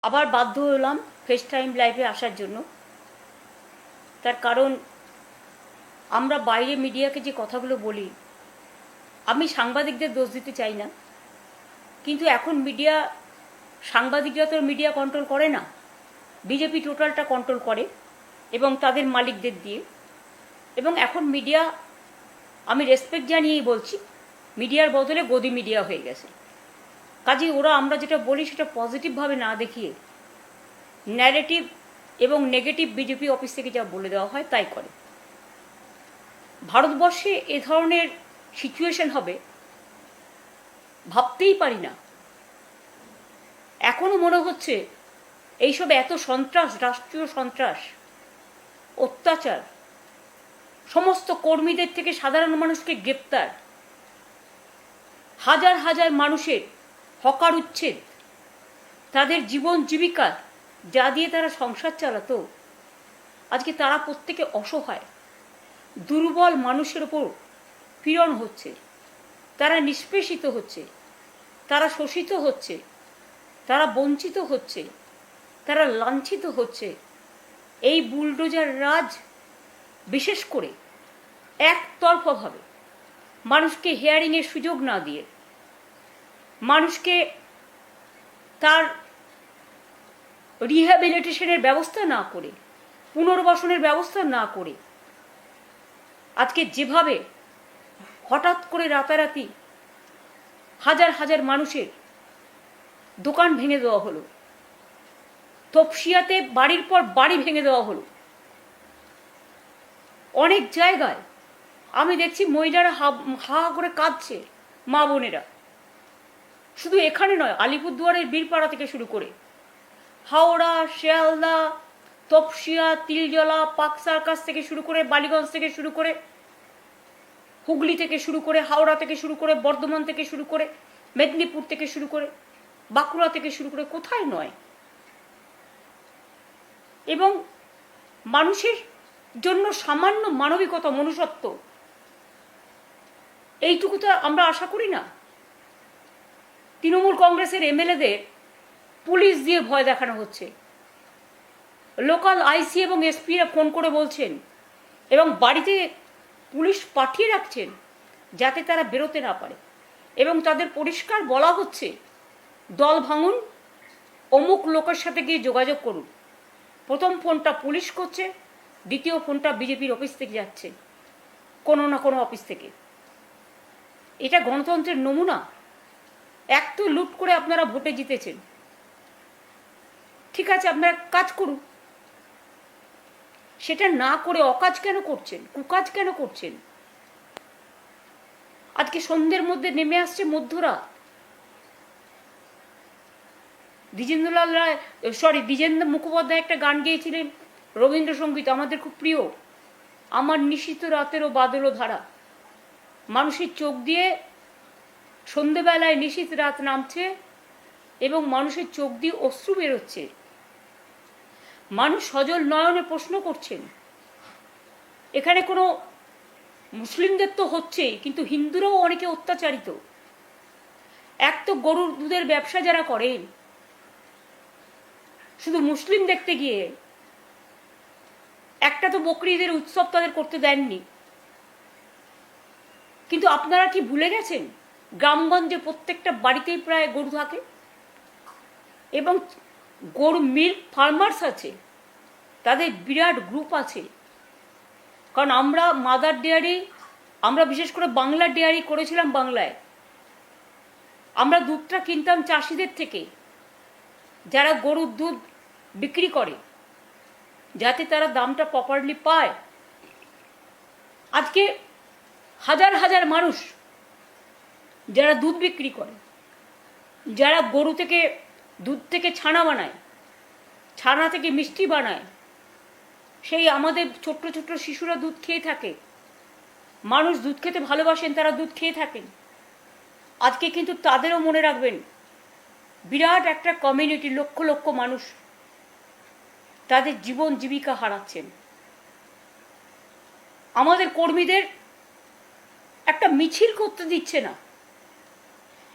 আবার বাধ্য হলাম ফেস টাইম লাইভে আসার জন্য। তার কারণ আমরা বাইরে মিডিয়াকে যে কথাগুলো বলি, আমি সাংবাদিকদের দোষ দিতে চাই না, কিন্তু এখন মিডিয়া, সাংবাদিকরা তো মিডিয়া কন্ট্রোল করে না, বিজেপি টোটালটা কন্ট্রোল করে এবং তাদের মালিকদের দিয়ে। এবং এখন মিডিয়া, আমি রেসপেক্ট জানিয়েই বলছি, মিডিয়ার বদলে গদি মিডিয়া হয়ে গেছে। কাজেই ওরা আমরা যেটা বলি সেটা পজিটিভভাবে না দেখিয়ে ন্যারেটিভ এবং নেগেটিভ বিজেপি অফিস থেকে যা বলে দেওয়া হয় তাই করে। ভারতবর্ষে এ ধরনের সিচুয়েশন হবে ভাবতেই পারি না। এখনও মনে হচ্ছে এইসব এত সন্ত্রাস, রাষ্ট্রীয় সন্ত্রাস, অত্যাচার, সমস্ত কর্মীদের থেকে সাধারণ মানুষকে গ্রেপ্তার, হাজার হাজার মানুষের হকার উচ্ছেদ, তাদের জীবন জীবিকা যা দিয়ে তারা সংসার চালাতো, আজকে তারা প্রত্যেকে অসহায়, দুর্বল মানুষের ওপর পীড়ন হচ্ছে, তারা নিষ্পেষিত হচ্ছে, তারা শোষিত হচ্ছে, তারা বঞ্চিত হচ্ছে, তারা লাঞ্ছিত হচ্ছে। এই বুলডোজার রাজ বিশেষ করে একতরফাভাবে মানুষকে হিয়ারিংয়ের সুযোগ না দিয়ে, মানুষকে তার রিহ্যাবিলিটেশনের ব্যবস্থা না করে, পুনর্বাসনের ব্যবস্থা না করে, আজকে যেভাবে হঠাৎ করে রাতারাতি হাজার হাজার মানুষের দোকান ভেঙে দেওয়া হলো, তপসিয়াতে বাড়ির পর বাড়ি ভেঙে দেওয়া হলো, অনেক জায়গায় আমি দেখছি মহিলারা হা করে কাঁদছে, মা বোনেরা। শুধু এখানে নয়, আলিপুরদুয়ারের বীরপাড়া থেকে শুরু করে হাওড়া, শিয়ালদা, তপসিয়া, তিলজলা, পাক সার্কাস থেকে শুরু করে, বালিগঞ্জ থেকে শুরু করে, হুগলি থেকে শুরু করে, হাওড়া থেকে শুরু করে, বর্ধমান থেকে শুরু করে, মেদিনীপুর থেকে শুরু করে, বাঁকুড়া থেকে শুরু করে, কোথায় নয়। এবং মানুষের জন্য সামান্য মানবিকতা, মনুষ্যত্ব, এইটুকু তো আমরা আশা করি না। তৃণমূল কংগ্রেসের এমএলএদের পুলিশ দিয়ে ভয় দেখানো হচ্ছে, লোকাল আইসি এবং এসপিরা ফোন করে বলছেন এবং বাড়িতে পুলিশ পাঠিয়ে রাখছেন যাতে তারা বেরোতে না পারে, এবং তাদের পরিষ্কার বলা হচ্ছে দল ভাঙুন, অমুক লোকের সাথে গিয়ে যোগাযোগ করুন। প্রথম ফোনটা পুলিশ করছে, দ্বিতীয় ফোনটা বিজেপির অফিস থেকে যাচ্ছে, কোনো না কোনো অফিস থেকে। এটা গণতন্ত্রের নমুনা? এক তো লুট করে আপনারা ভোটে জিতেছেন, ঠিক আছে, আপনারা কাজ করুন। সেটা না করে অকাজ কেন করছেন, কুকাজ কেন করছেন? আজকে সন্ধ্যের মধ্যে নেমে আসছে মধ্যরাত। দ্বিজেন্দ্র মুখোপাধ্যায় একটা গান গেয়েছিলেন, রবীন্দ্রসঙ্গীত আমাদের খুব প্রিয়, আমার নিশীথ রাতেরও বাদল ধারা। মানুষের চোখ দিয়ে সন্ধেবেলায় নিশীথ রাত নামছে এবং মানুষের চোখ দিয়ে অশ্রু বেরোচ্ছে। মানুষ সজল নয়নে প্রশ্ন করছেন, এখানে কোনো মুসলিমদের তো হচ্ছেই, কিন্তু হিন্দুরাও অনেকে অত্যাচারিত। এক তো গরুর দুধের ব্যবসা যারা করেন, শুধু মুসলিম দেখতে গিয়ে একটা তো বকরি ঈদের উৎসব তাদের করতে দেননি। কিন্তু আপনারা কি ভুলে গেছেন গ্রামগঞ্জে প্রত্যেকটা বাড়িতেই প্রায় গরু থাকে এবং গরু মিল্ক ফার্মার্স আছে, তাদের বিরাট গ্রুপ আছে। কারণ আমরা মাদার ডেয়ারি, আমরা বিশেষ করে বাংলা ডেয়ারি করেছিলাম বাংলায়। আমরা দুধটা কিনতাম চাষিদের থেকে, যারা গরুর দুধ বিক্রি করে, যাতে তারা দামটা প্রপারলি পায়। আজকে হাজার হাজার মানুষ যারা দুধ বিক্রি করে, যারা গরু থেকে দুধ থেকে ছানা বানায়, ছানা থেকে মিষ্টি বানায়, সেই আমাদের ছোট্ট ছোট্ট শিশুরা দুধ খেয়ে থাকে। মানুষ দুধ খেতে ভালোবাসেন, তারা দুধ খেয়ে থাকেন। আজকে কিন্তু তাদেরও মনে রাখবেন, বিরাট একটা কমিউনিটি, লক্ষ লক্ষ মানুষ তাদের জীবন জীবিকা হারাচ্ছেন। আমাদের কর্মীদের একটা মিছিল করতে দিচ্ছে না,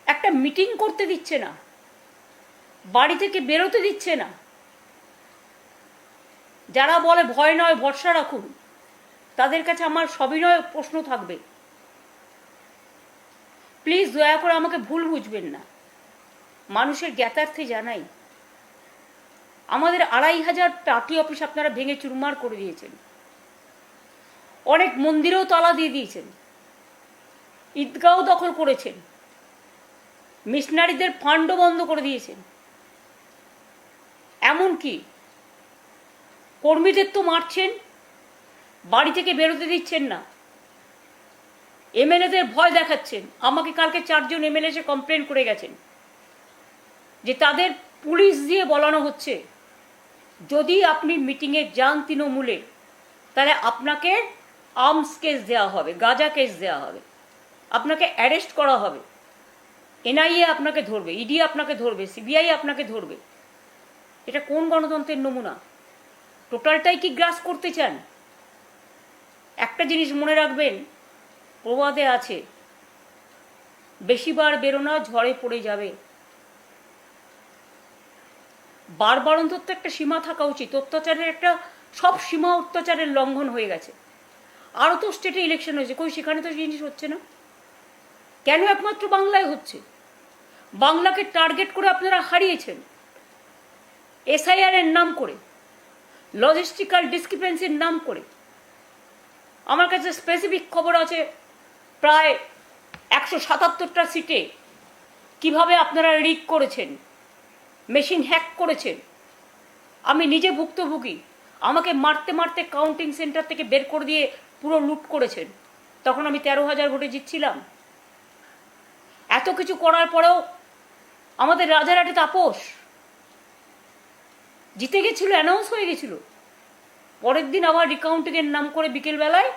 একটা মিটিং করতে দিচ্ছে না, বাড়ি থেকে বেরোতে দিচ্ছে না। যারা বলে ভয় নয় ভরসা রাখুন, তাদের কাছে আমার সবিনয় প্রশ্ন থাকবে, প্লিজ দয়া করে আমাকে ভুল বুঝবেন না। মানুষের জ্ঞাতার্থে জানাই, আমাদের 2500 পার্টি অফিস আপনারা ভেঙে চুরমার করে দিয়েছেন, অনেক মন্দিরেও তালা দিয়ে দিয়েছেন, ঈদগাঁও দখল করেছেন, মিশনারিদের ফান্ডও বন্ধ করে দিয়েছেন, এমনকি কর্মীদের তো মারছেন, বাড়ি থেকে বেরোতে দিচ্ছেন না, এমএলএদের ভয় দেখাচ্ছেন। আমাকে কালকে 4 জন এমএলএ এসে কমপ্লেন করে গেছেন যে তাদের পুলিশ দিয়ে বলানো হচ্ছে যদি আপনি মিটিংয়ে যান তৃণমূলে, তাহলে আপনাকে আর্মস কেস দেওয়া হবে, গাঁজা কেস দেওয়া হবে, আপনাকে অ্যারেস্ট করা হবে, এনআইএ আপনাকে ধরবে, ইডি আপনাকে ধরবে, সিবিআই আপনাকে ধরবে। এটা কোন গণতন্ত্রের নমুনা? টোটালটাই কি গ্রাস করতে চান? একটা জিনিস মনে রাখবেন, প্রবাদে আছে, বেশিবার বেরোনা ঝড়ে পড়ে যাবে। বারবার অন্তত একটা সীমা থাকা উচিত। অত্যাচারের একটা সব সীমা অত্যাচারের লঙ্ঘন হয়ে গেছে। আরও তো স্টেটে ইলেকশন হয়েছে, কই সেখানে তো জিনিস হচ্ছে না কেন? একমাত্র বাংলায় হচ্ছে। বাংলাকে টার্গেট করে আপনারা হারিয়েছেন এসআইআর এর নাম করে, লজিস্টিক্যাল ডিসক্রিপেন্সির নাম করে। আমার কাছে স্পেসিফিক খবর আছে, প্রায় 177টা সিটে কিভাবে আপনারা রিগ করেছেন, মেশিন হ্যাক করেছেন। আমি নিজে ভুক্তভোগী। আমাকে মারতে মারতে কাউন্টিং সেন্টার থেকে বের করে দিয়ে পুরো লুট করেছেন। তখন আমি 13,000 ভোটে জিতছিলাম। এত কিছু করার পরেও আমাদের রাজারহাটে তাপস জিতে গেছিল, অ্যানাউন্স হয়ে গেছিল। পরের দিন আবার রিকাউন্টিংয়ের নাম করে বিকেলবেলায়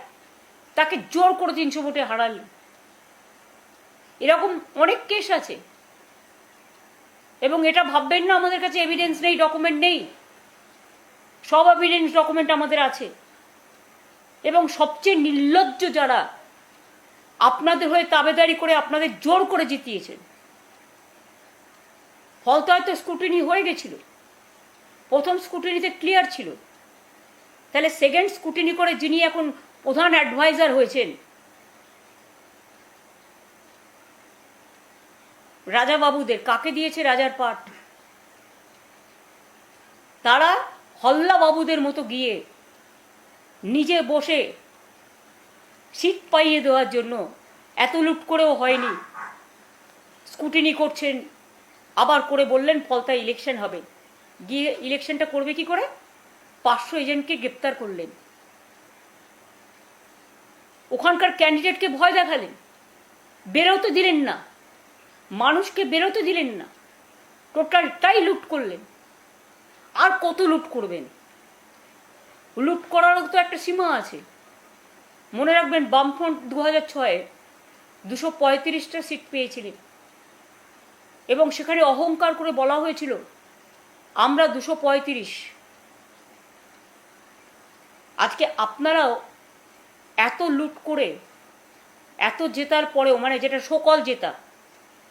তাকে জোর করে 300 ভোটে হারালেন। এরকম অনেক কেস আছে। এবং এটা ভাববেন না আমাদের কাছে এভিডেন্স নেই, ডকুমেন্ট নেই। সব এভিডেন্স ডকুমেন্ট আমাদের আছে। এবং সবচেয়ে নির্লজ্জ যারা আপনাদের হয়ে তাবেদারি করে আপনাদের জোর করে জিতিয়েছেন। ফলতো হয়তো স্ক্রুটিনি হয়ে গেছিল, প্রথম স্ক্রুটিনিতে ক্লিয়ার ছিল, তাহলে সেকেন্ড স্ক্রুটিনি করে যিনি এখন প্রধান অ্যাডভাইজার হয়েছেন, রাজা বাবুদের কাকে দিয়েছে রাজার পাট? তারা হল্লা বাবুদের মতো গিয়ে নিজে বসে সিট পাইয়ে দেওয়ার জন্য এত লুট করেও হয়নি, স্ক্রুটিনি করছেন, আবার করে বললেন ফলতায় ইলেকশন হবে। গিয়ে ইলেকশনটা করবে কি করে? 500 এজেন্টকে গ্রেপ্তার করলেন, ওখানকার ক্যান্ডিডেটকে ভয় দেখালেন, বেরোতে দিলেন না, মানুষকে বেরোতে দিলেন না, টোটালটাই লুট করলেন। আর কত লুট করবেন? লুট করারও তো একটা সীমা আছে। মনে রাখবেন, বামফ্রন্ট 2006-এ 235টা সিট পেয়েছিলেন এবং সেখানে অহংকার করে বলা হয়েছিল আমরা 235। আজকে আপনারাও এত লুট করে এত জেতার পরেও, মানে যেটা সকল জেতা,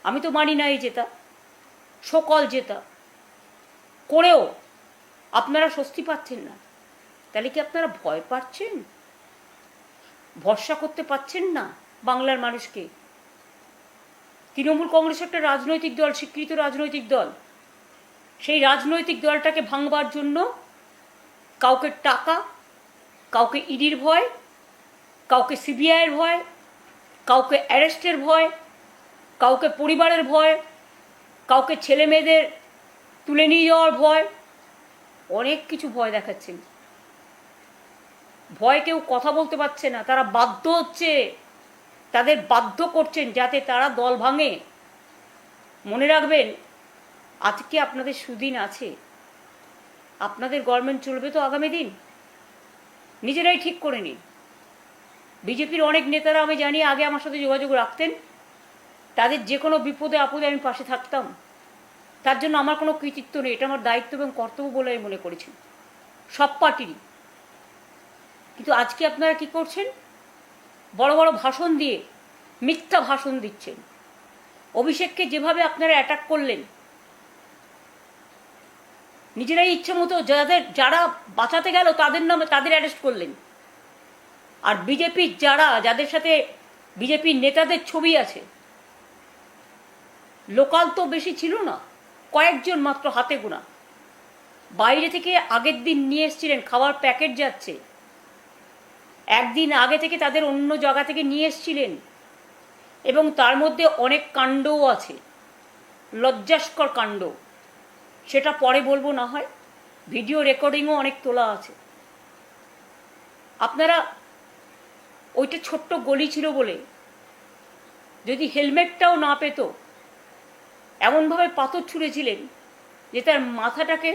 আমি তো মানি না এই জেতা, সকল জেতা করেও আপনারা স্বস্তি পাচ্ছেন না। তাহলে কি আপনারা ভয় পাচ্ছেন? ভরসা করতে পাচ্ছেন না বাংলার মানুষকে? তৃণমূল কংগ্রেস একটা রাজনৈতিক দল, স্বীকৃত রাজনৈতিক দল। সেই রাজনৈতিক দলটাকে ভাঙবার জন্য কাউকে টাকা, কাউকে ইডির ভয়, কাউকে সিবিআইয়ের ভয়, কাউকে অ্যারেস্টের ভয়, কাউকে পরিবারের ভয়, কাউকে ছেলে মেয়েদের তুলে নিয়ে যাওয়ার ভয়, অনেক কিছু ভয় দেখাচ্ছেন। ভয় কেউ কথা বলতে পারছে না, তারা বাধ্য হচ্ছে, তাদের বাধ্য করছেন যাতে তারা দল ভাঙে। মনে রাখবেন, আজকে আপনাদের সুদিন আছে, আপনাদের গভর্নমেন্ট চলবে তো আগামী দিন, নিজেরাই ঠিক করে নিন। বিজেপির অনেক নেতারা আমি জানি আগে আমার সাথে যোগাযোগ রাখতেন, তাদের যে কোনো বিপদে আপদে আমি পাশে থাকতাম। তার জন্য আমার কোনো কৃতিত্ব নেই, এটা আমার দায়িত্ব এবং কর্তব্য বলে আমি মনে করেছি, সব পার্টিরই। কিন্তু আজকে আপনারা কি করছেন? বড় বড় ভাষণ দিয়ে মিথ্যা ভাষণ দিচ্ছেন। অভিষেককে যেভাবে আপনারা অ্যাটাক করলেন, নিজেরাই ইচ্ছে মতো যারা বাঁচাতে গেল তাদের নামে তাদের অ্যারেস্ট করলেন। আর বিজেপির যাদের সাথে বিজেপির নেতাদের ছবি আছে, লোকাল তো বেশি ছিল না, কয়েকজন মাত্র হাতে গোনা। বাইরে থেকে আগের দিন নিয়ে এসেছিলেন, খাবার প্যাকেট যাচ্ছে, একদিন আগে থেকে তাদের অন্য জায়গা থেকে নিয়ে এসেছিলেন, এবং তার মধ্যে অনেক কাণ্ডও আছে, লজ্জাস্কর কাণ্ড। সেটা পরে বলবো না হয়, ভিডিও রেকর্ডিংও অনেক তোলা আছে। আপনারা ওইটা ছোট্ট গলি ছিল বলে যদি হেলমেটটাও না পেত, এমনভাবে পাথর ছুঁড়েছিলেন যে তার মাথাটাকে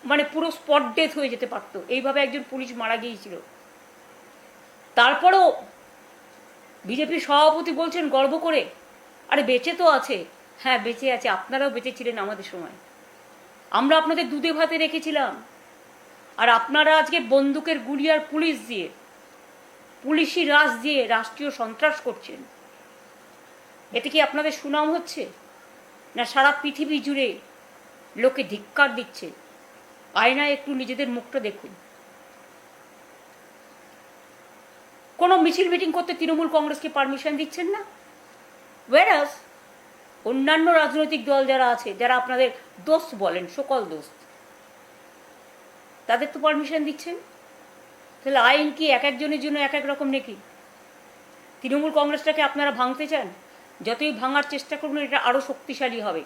মানে পুরো স্পট ডেথ হয়ে যেতে পারত। এইভাবে একজন পুলিশ মারা গিয়েছিল। তারপরেও বিজেপি সভাপতি বলছেন গর্ব করে, আরে বেঁচে তো আছে। হ্যাঁ বেঁচে আছে, আপনারাও বেঁচে ছিলেন আমাদের সময়, আমরা আপনাদের দুধে ভাতে রেখেছিলাম। আর আপনারা আজকে বন্দুকের গুলি আর পুলিশি রাজ দিয়ে রাষ্ট্রীয় সন্ত্রাস করছেন। এতে কি আপনাদের সুনাম হচ্ছে? না সারা পৃথিবী জুড়ে লোকে ধিক্কার দিচ্ছে? আয়নায় একটু নিজেদের মুখটা দেখুন। কোনো মিছিল মিটিং করতে তৃণমূল কংগ্রেসকে পারমিশন দিচ্ছেন না, ওয়ারাস অন্যান্য রাজনৈতিক দল যারা আছে, যারা আপনাদের দোস্ত বলেন, সকল দোস্ত, তাদের তো পারমিশন দিচ্ছেন। তাহলে আইন কি এক একজনের জন্য এক এক রকম নাকি? তৃণমূল কংগ্রেসটাকে আপনারা ভাঙতে চান, যতই ভাঙার চেষ্টা করুন এটা আরও শক্তিশালী হবে।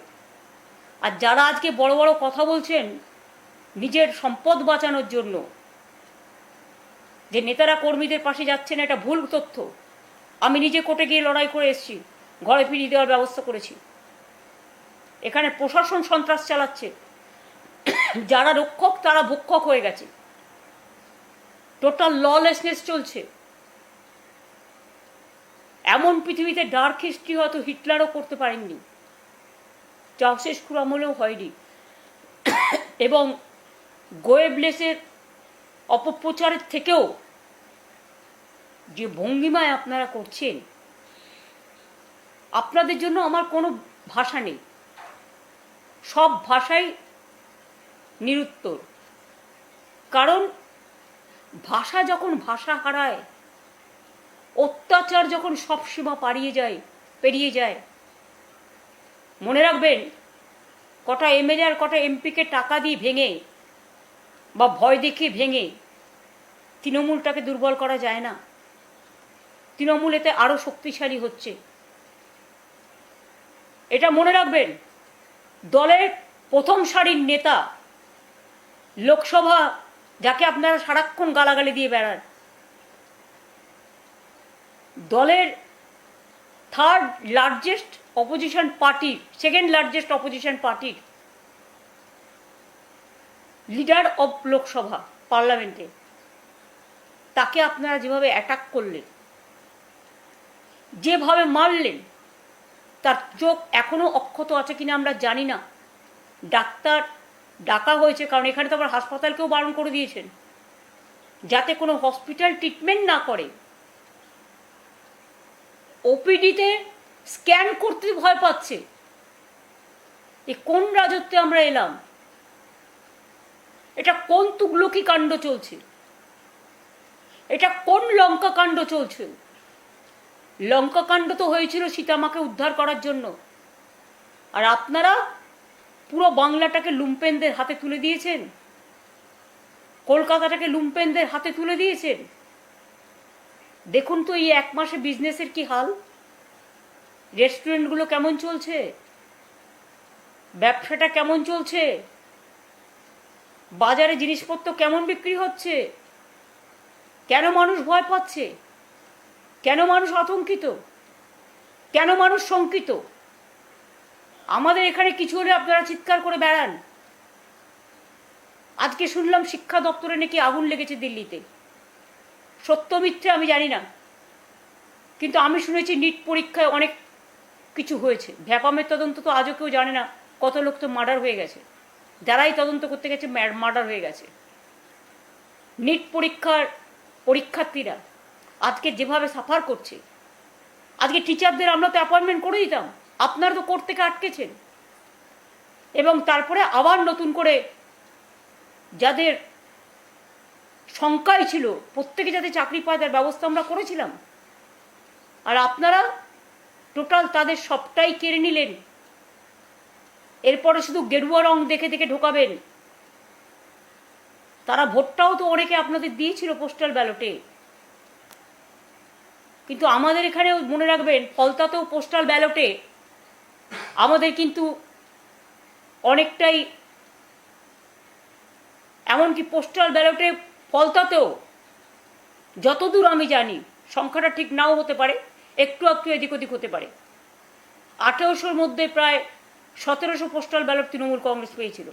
আর যারা আজকে বড় বড় কথা বলছেন নিজের সম্পদ বাঁচানোর জন্য, যে নেতারা কর্মীদের পাশে যাচ্ছেন, এটা ভুল তথ্য। আমি নিজে কোর্টে গিয়ে লড়াই করে এসেছি, ঘরে ফিরিয়ে দেওয়ার ব্যবস্থা করেছি। এখানে প্রশাসন সন্ত্রাস চালাচ্ছে, যারা রক্ষক তারা ভক্ষক হয়ে গেছে, টোটাল ললেসনেস চলছে। এমন পৃথিবীতে ডার্ক হিস্ট্রি হয়তো হিটলারও করতে পারেননি, চাউশেস্কুর আমলেও হয়নি। এবং গোয়েবলেসের অপপ্রচারের থেকেও যে ভঙ্গিমায় আপনারা করছেন, আপনাদের জন্য আমার কোনো ভাষা নেই, সব ভাষাই নিরুত্তর। কারণ ভাষা যখন ভাষা হারায়, অত্যাচার যখন সব সীমা পেরিয়ে যায়, মনে রাখবেন কটা এমএলএ আর কটা এমপিকে টাকা দিয়ে ভেঙে বা ভয় দেখিয়ে ভেঙে তৃণমূলটাকে দুর্বল করা যায় না। তৃণমূল এতে আরও শক্তিশালী হচ্ছে, এটা মনে রাখবেন। দলের প্রথম সারির নেতা, লোকসভা যাকে আপনারা সারাক্ষণ গালাগালি দিয়ে বেড়ান, দলের থার্ড লার্জেস্ট অপোজিশন পার্টির, সেকেন্ড লার্জেস্ট অপোজিশন পার্টির লিডার অব লোকসভা পার্লামেন্টে, তাকে আপনারা যেভাবে অ্যাটাক করলেন, যেভাবে মারলেন, তার চোখ এখনো অক্ষত আছে কিনা আমরা জানি না। ডাক্তার ডাকা হয়েছে, কারণ এখানে তো আবার হাসপাতালকেও বারণ করে দিয়েছেন যাতে কোনো হসপিটাল ট্রিটমেন্ট না করে। ওপিডিতে স্ক্যান করতে ভয় পাচ্ছে। এ কোন রাজত্বে আমরা এলাম? এটা কোন তুগলকি কাণ্ড চলছে? এটা কোন লঙ্কা কাণ্ড চলছে? লঙ্কা কাণ্ড তো হয়েছিল সীতামাকে উদ্ধার করার জন্য, আর আপনারা পুরো বাংলাটাকে লুম্পেনদের হাতে তুলে দিয়েছেন, কলকাতাটাকে লুম্পেনদের হাতে তুলে দিয়েছেন। দেখুন তো এই এক মাসে বিজনেসের কি হাল, রেস্টুরেন্টগুলো কেমন চলছে, ব্যবসাটা কেমন চলছে, বাজারে জিনিসপত্র কেমন বিক্রি হচ্ছে, কেন মানুষ ভয় পাচ্ছে, কেন মানুষ আতঙ্কিত, কেন মানুষ শঙ্কিত? আমাদের এখানে কিছু হলে আপনারা চিৎকার করে বেড়ান। আজকে শুনলাম শিক্ষা দপ্তরে নাকি আগুন লেগেছে দিল্লিতে। সত্য মিথ্যে আমি জানি না, কিন্তু আমি শুনেছি নিট পরীক্ষায় অনেক কিছু হয়েছে। ভ্যাপামের তদন্ত তো আজও কেউ জানে না, কত লোক তো মার্ডার হয়ে গেছে, যারাই তদন্ত করতে গেছে মার্ডার হয়ে গেছে। নিট পরীক্ষার্থীরা আজকে যেভাবে সাফার করছে, আজকে টিচারদের আমরা তো অ্যাপয়েন্টমেন্ট করে দিতাম, আপনারা তো কোর্ট থেকে আটকেছেন। এবং তারপরে আবার নতুন করে যাদের সংখ্যাই ছিল প্রত্যেকে যাতে চাকরি পায় তার ব্যবস্থা আমরা করেছিলাম। আর আপনারা টোটাল তাদের সবটাই কেড়ে নিলেন। এরপরে শুধু গেরুয়া রং দেখে দেখে ঢোকাবেন। তারা ভোটটাও তো অনেকে আপনাদের দিয়েছিল পোস্টাল ব্যালটে, কিন্তু আমাদের এখানেও মনে রাখবেন ফলতাতেও পোস্টাল ব্যালটে আমাদের কিন্তু অনেকটাই, এমনকি পোস্টাল ব্যালটে ফলতাতেও যতদূর আমি জানি, সংখ্যাটা ঠিক নাও হতে পারে, একটু একটু এদিক ওদিক হতে পারে, 1800-র মধ্যে প্রায় 1700 পোস্টাল ব্যালট তৃণমূল কংগ্রেস পেয়েছিল।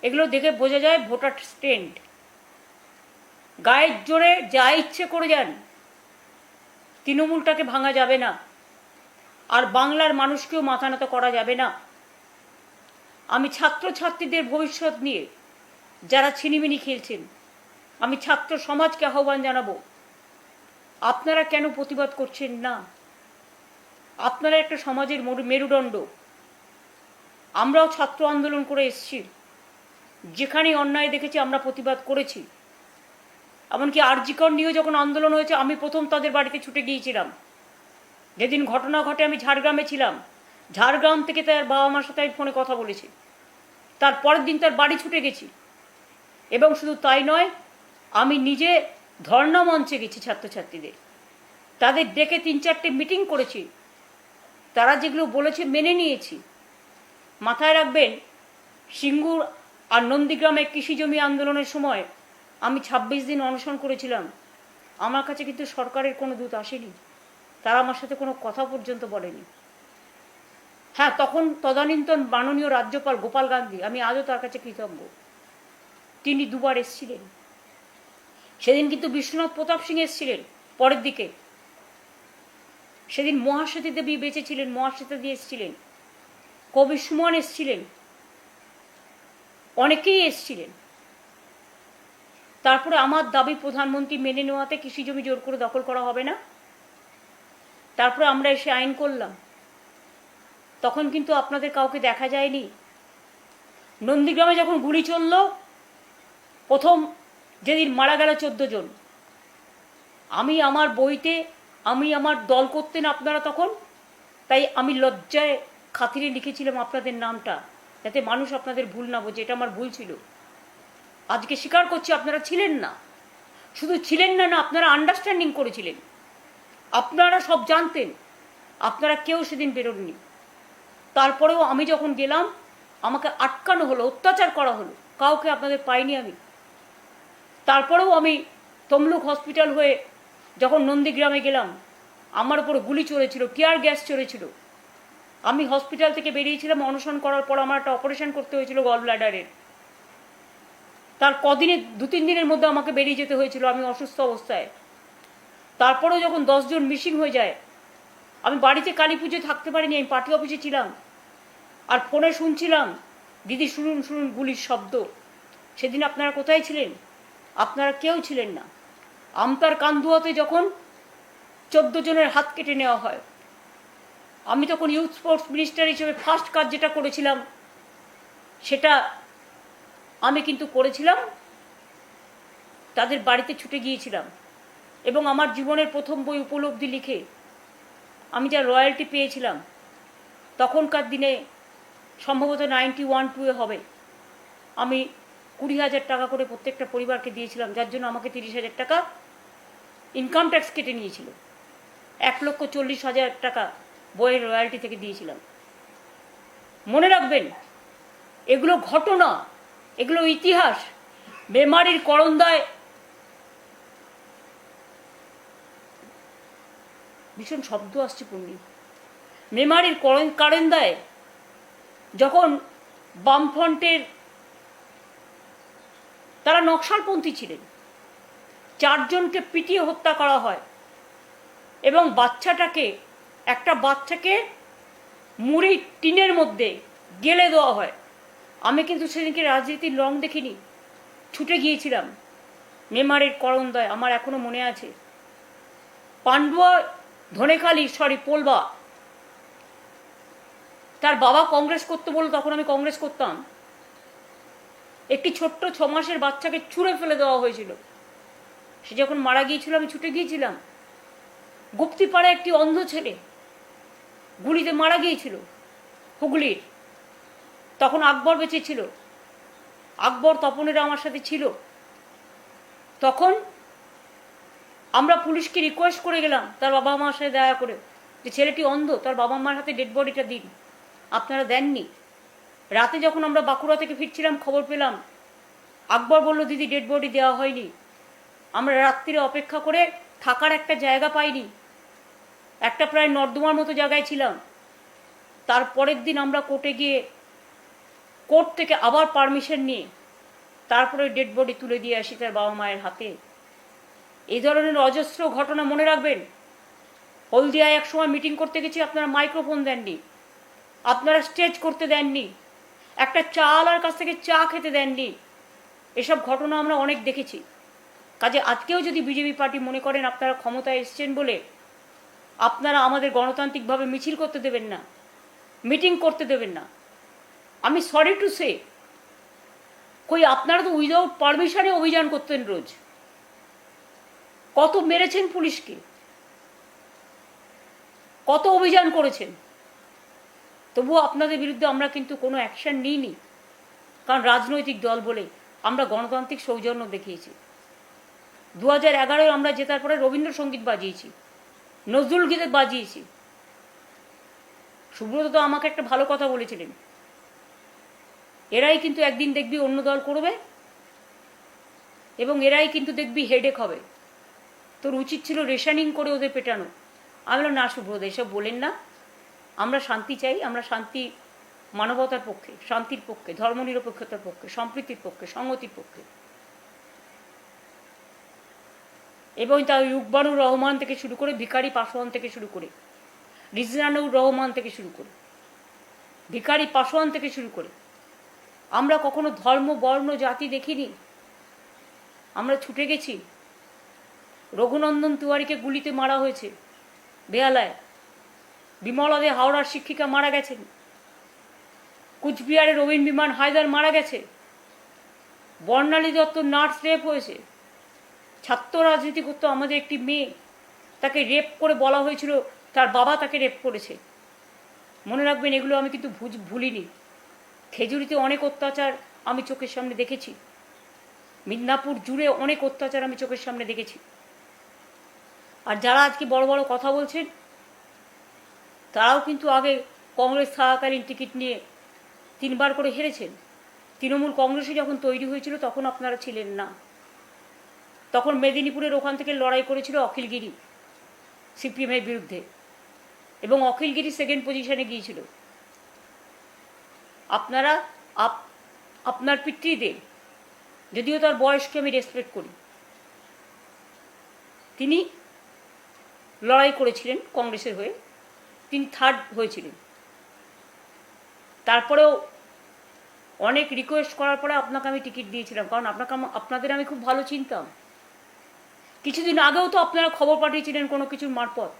এগুলো দেখে বোঝা যায় ভোটার স্ট্রেন্ড। গায়ের জোরে যা ইচ্ছে করে যান, তৃণমূলটাকে ভাঙা যাবে না, আর বাংলার মানুষকেও মাথা নত করা যাবে না। আমি ছাত্রছাত্রীদের ভবিষ্যৎ নিয়ে যারা ছিনিমিনি খেলছেন, আমি ছাত্র সমাজকে আহ্বান জানাবো, আপনারা কেন প্রতিবাদ করছেন না? আপনারা একটা সমাজের মেরুদণ্ড। আমরাও ছাত্র আন্দোলন করে এসেছি, যেখানেই অন্যায় দেখেছি আমরা প্রতিবাদ করেছি। এমনকি আর.জি. কর নিয়েও যখন আন্দোলন হয়েছে আমি প্রথম তাদের বাড়িতে ছুটে গিয়েছিলাম। যেদিন ঘটনা ঘটে আমি ঝাড়গ্রামে ছিলাম, ঝাড়গ্রাম থেকে তার বাবা মার সাথে আমি ফোনে কথা বলেছি, তার পরের দিন তার বাড়ি ছুটে গেছি। এবং শুধু তাই নয়, আমি নিজে ধর্ণা মঞ্চে গেছি ছাত্রছাত্রীদের, তাদের ডেকে 3-4টে মিটিং করেছি, তারা যেগুলো বলেছে মেনে নিয়েছি। মাথায় রাখবেন, সিঙ্গুর আর নন্দীগ্রামে কৃষি জমি আন্দোলনের সময় আমি 26 দিন অনশন করেছিলাম। আমার কাছে কিন্তু সরকারের কোনো দূত আসেনি, তারা আমার সাথে কোনো কথা পর্যন্ত বলেনি। হ্যাঁ, তখন তদানীন্তন মাননীয় রাজ্যপাল গোপাল গান্ধী, আমি আজও তার কাছে কৃতজ্ঞ, তিনি দুবার এসেছিলেন। সেদিন কিন্তু বিশ্বনাথ প্রতাপ সিং এসেছিলেন পরের দিকে, সেদিন মহাশ্বেতা দেবী বেঁচে ছিলেন, মহাশ্বেতা দিয়ে এসেছিলেন, কবি সুমন এসেছিলেন, অনেকেই এসেছিলেন। তারপরে আমার দাবি প্রধানমন্ত্রী মেনে নেওয়াতে কৃষি জমি জোর করে দখল করা হবে না, তারপরে আমরা এসে আইন করলাম। তখন কিন্তু আপনাদের কাউকে দেখা যায়নি। নন্দীগ্রামে যখন গুলি চলল, প্রথম যেদিন মারা গেল 14 জন, আমি আমার বইতে, আমি আমার দল করতেন আপনারা তখন, তাই আমি লজ্জায় খাতিরে লিখেছিলাম আপনাদের নামটা, যাতে মানুষ আপনাদের ভুল না বোঝে। এটা আমার ভুল ছিল। আজকে স্বীকার করছি আপনারা ছিলেন না, শুধু ছিলেন না, আপনারা আন্ডারস্ট্যান্ডিং করেছিলেন, আপনারা সব জানতেন, আপনারা কেউ সেদিন বেরোননি। তারপরেও আমি যখন গেলাম আমাকে আটকানো হলো, অত্যাচার করা হলো, কাউকে আপনাদের পাইনি আমি। তারপরেও আমি তমলুক হসপিটাল হয়ে যখন নন্দীগ্রামে গেলাম, আমার উপরে গুলি চলেছিল, টিয়ার গ্যাস চলেছিল। আমি হসপিটাল থেকে বেরিয়েছিলাম অনশন করার পর, আমার একটা অপারেশন করতে হয়েছিল গল ব্লাডারের। তার কদিনে 2-3 দিনের মধ্যে আমাকে বেরিয়ে যেতে হয়েছিল, আমি অসুস্থ অবস্থায়। তারপরেও যখন 10 জন মিসিং হয়ে যায়, আমি বাড়িতে কালী পুজোয় থাকতে পারিনি, আমি পার্টি অফিসে ছিলাম, আর ফোনে শুনছিলাম দিদি শুনুন শুনুন গুলির শব্দ। সেদিন আপনারা কোথায় ছিলেন? আপনারা কেউ ছিলেন না। আমতার কান্দুয়াতে যখন 14 জনের হাত কেটে নেওয়া হয়, আমি তখন ইউথ স্পোর্টস মিনিস্টার হিসেবে ফার্স্ট কাজ যেটা করেছিলাম, সেটা আমি কিন্তু করেছিলাম, তাদের বাড়িতে ছুটে গিয়েছিলাম। এবং আমার জীবনের প্রথম বই উপলব্ধি লিখে আমি যা রয়্যালটি পেয়েছিলাম, তখনকার দিনে সম্ভবত 91-2 হবে, আমি 20,000 টাকা করে প্রত্যেকটা পরিবারকে দিয়েছিলাম, যার জন্য আমাকে 30,000 টাকা ইনকাম ট্যাক্স কেটে নিয়েছিল। 1,40,000 টাকা বইয়ের রয়্যালটি থেকে দিয়েছিলাম। মনে রাখবেন, এগুলো ঘটনা, এগুলো ইতিহাস। মেমারির করন্দায় ভীষণ শব্দ আসছে পূর্ণি। মেমারির করন্দায় যখন বামফ্রন্টের, তারা নকশালপন্থী ছিলেন, 4 জনকে পিটিয়ে হত্যা করা হয় এবং একটা বাচ্চাকে মুড়ি টিনের মধ্যে গেলে দেওয়া হয়। আমি কিন্তু সেদিনকে রাজনীতির রং দেখিনি, ছুটে গিয়েছিলাম মেমারির করন্দায়, আমার এখনো মনে আছে। পান্ডুয়া, ধনেখালি, পোলবা, তার বাবা কংগ্রেস করতে বলল, তখন আমি কংগ্রেস করতাম। একটি ছোট্ট 6 মাসের বাচ্চাকে ছুঁড়ে ফেলে দেওয়া হয়েছিল। সে যখন মারা গিয়েছিল আমি ছুটে গিয়েছিলাম। গুপ্তিপাড়া একটি অন্ধ ছেলে গুলিতে মারা গিয়েছিল হুগলির। তখন আকবর বেঁচে ছিল, আকবর তপনেরা আমার সাথে ছিল। তখন আমরা পুলিশকে রিকোয়েস্ট করে গেলাম তার বাবা মার সাথে দেখা করে, যে ছেলেটি অন্ধ, তার বাবা মার হাতে ডেড বডিটা দিন। আপনারা দেননি। রাতে যখন আমরা বাঁকুড়া থেকে ফিরছিলাম খবর পেলাম, আকবর বলল, দিদি ডেড বডি দেওয়া হয়নি। আমরা রাত্রিরে অপেক্ষা করে থাকার একটা জায়গা পাইনি, একটা প্রায় নর্দমার মতো জায়গায় ছিলাম। তারপরের দিন আমরা কোর্টে গিয়ে কোর্ট থেকে আবার পারমিশন নিয়ে তারপরে ডেড বডি তুলে দিয়ে আসি তার বাবা মায়ের হাতে। এই ধরনের অজস্র ঘটনা মনে রাখবেন। হলদিয়ায় এক সময় মিটিং করতে গেছি, আপনারা মাইক্রোফোন দেননি, আপনারা স্টেজ করতে দেননি, একটা চালার কাছ থেকে চা খেতে দেননি। এসব ঘটনা আমরা অনেক দেখেছি। কাজে আজকেও যদি বিজেপি পার্টি মনে করেন আপনারা ক্ষমতায় এসছেন বলে আপনারা আমাদের গণতান্ত্রিকভাবে মিছিল করতে দেবেন না, মিটিং করতে দেবেন না, আমি সরি টু সে, কই আপনারা তো উইদাউট পারমিশনে অভিযান করতেন রোজ। কত মেরেছেন পুলিশকে, কত অভিযান করেছেন, তবুও আপনাদের বিরুদ্ধে আমরা কিন্তু কোনো অ্যাকশন নিইনি। কারণ রাজনৈতিক দল বলে আমরা গণতান্ত্রিক সৌজন্য দেখিয়েছি। 2011 আমরা জেতার পরে রবীন্দ্রসঙ্গীত বাজিয়েছি, নজরুল গীত বাজিয়েছি। সুব্রত তো আমাকে একটা ভালো কথা বলেছিলেন, এরাই কিন্তু একদিন দেখবি অন্য দল করবে এবং এরাই কিন্তু দেখবি হেডেক হবে, তোর উচিত ছিল রেশনিং করে ওদের পেটানো। আমি বললাম, না সুব্রত, এসব বলেন না, আমরা শান্তি চাই, আমরা শান্তি, মানবতার পক্ষে, শান্তির পক্ষে, ধর্মনিরপেক্ষতার পক্ষে, সম্প্রীতির পক্ষে, সংহতির পক্ষে। এবং তার রুকবানুর রহমান থেকে শুরু করে, ভিখারি পাসওয়ান থেকে শুরু করে, রিজওয়ানুর রহমান থেকে শুরু করে, ভিখারি পাসওয়ান থেকে শুরু করে, আমরা কখনো ধর্ম বর্ণ জাতি দেখিনি। আমরা ছুটে গেছি। রঘুনন্দন তিওয়ারিকে গুলিতে মারা হয়েছে বেহালায়, বিমলা দে হাওড়ার শিক্ষিকা মারা গেছেন, কুচবিহারে রবীন বিমান হায়দার মারা গেছে, বর্ণালী দত্ত নার্স রেপ হয়েছে, ছাত্র রাজনীতি করতো আমাদের একটি মেয়ে, তাকে রেপ করে বলা হয়েছিল তার বাবা তাকে রেপ করেছে। মনে রাখবেন, এগুলো আমি কিন্তু ভুলিনি। খেজুরিতে অনেক অত্যাচার আমি চোখের সামনে দেখেছি, মিদনাপুর জুড়ে অনেক অত্যাচার আমি চোখের সামনে দেখেছি। আর যারা আজকে বড় বড় কথা বলছেন তারাও কিন্তু আগে কংগ্রেস থাকাকালীন টিকিট নিয়ে 3 বার করে হেরেছেন। তৃণমূল কংগ্রেসে যখন তৈরি হয়েছিল তখন আপনারা ছিলেন না। তখন মেদিনীপুরের ওখান থেকে লড়াই করেছিল অখিলগিরি সিপিএমের বিরুদ্ধে, এবং অখিলগিরি 2nd পজিশনে গিয়েছিল। আপনারা আপনার পিতৃদেব, যদিও তার বয়সকে আমি রেসপেক্ট করি, তিনি লড়াই করেছিলেন কংগ্রেসের হয়ে, তিনি 3rd হয়েছিলেন। তারপরেও অনেক রিকোয়েস্ট করার পরে আপনাকে আমি টিকিট দিয়েছিলাম, কারণ আপনাদের আমি খুব ভালো চিনতাম। কিছুদিন আগেও তো আপনারা খবর পাঠিয়েছিলেন কোনো কিছুর মারফত।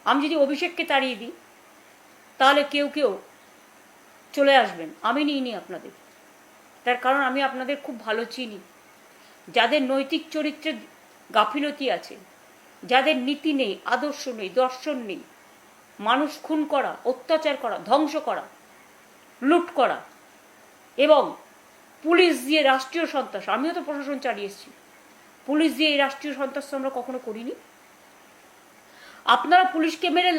আমি যদি অভিষেককে তাড়িয়ে দিই তাহলে কেউ কেউ চলে আসবেন, আমি নিইনি আপনাদের। তার কারণ আমি আপনাদের খুব ভালো চিনি। যাদের নৈতিক চরিত্রের গাফিলতি আছে, যাদের নীতি নেই, আদর্শ নেই, দর্শন নেই, মানুষ খুন করা, অত্যাচার করা, ধ্বংস করা, লুট করা, এবং পুলিশ দিয়ে রাষ্ট্রীয় সন্ত্রাস, আমিও তো প্রশাসন চালিয়ে এসেছি, পুলিশ দিয়ে এই রাষ্ট্রীয় সন্ত্রাস আমরা কখনো করিনি। আপনারা পুলিশকে মেরে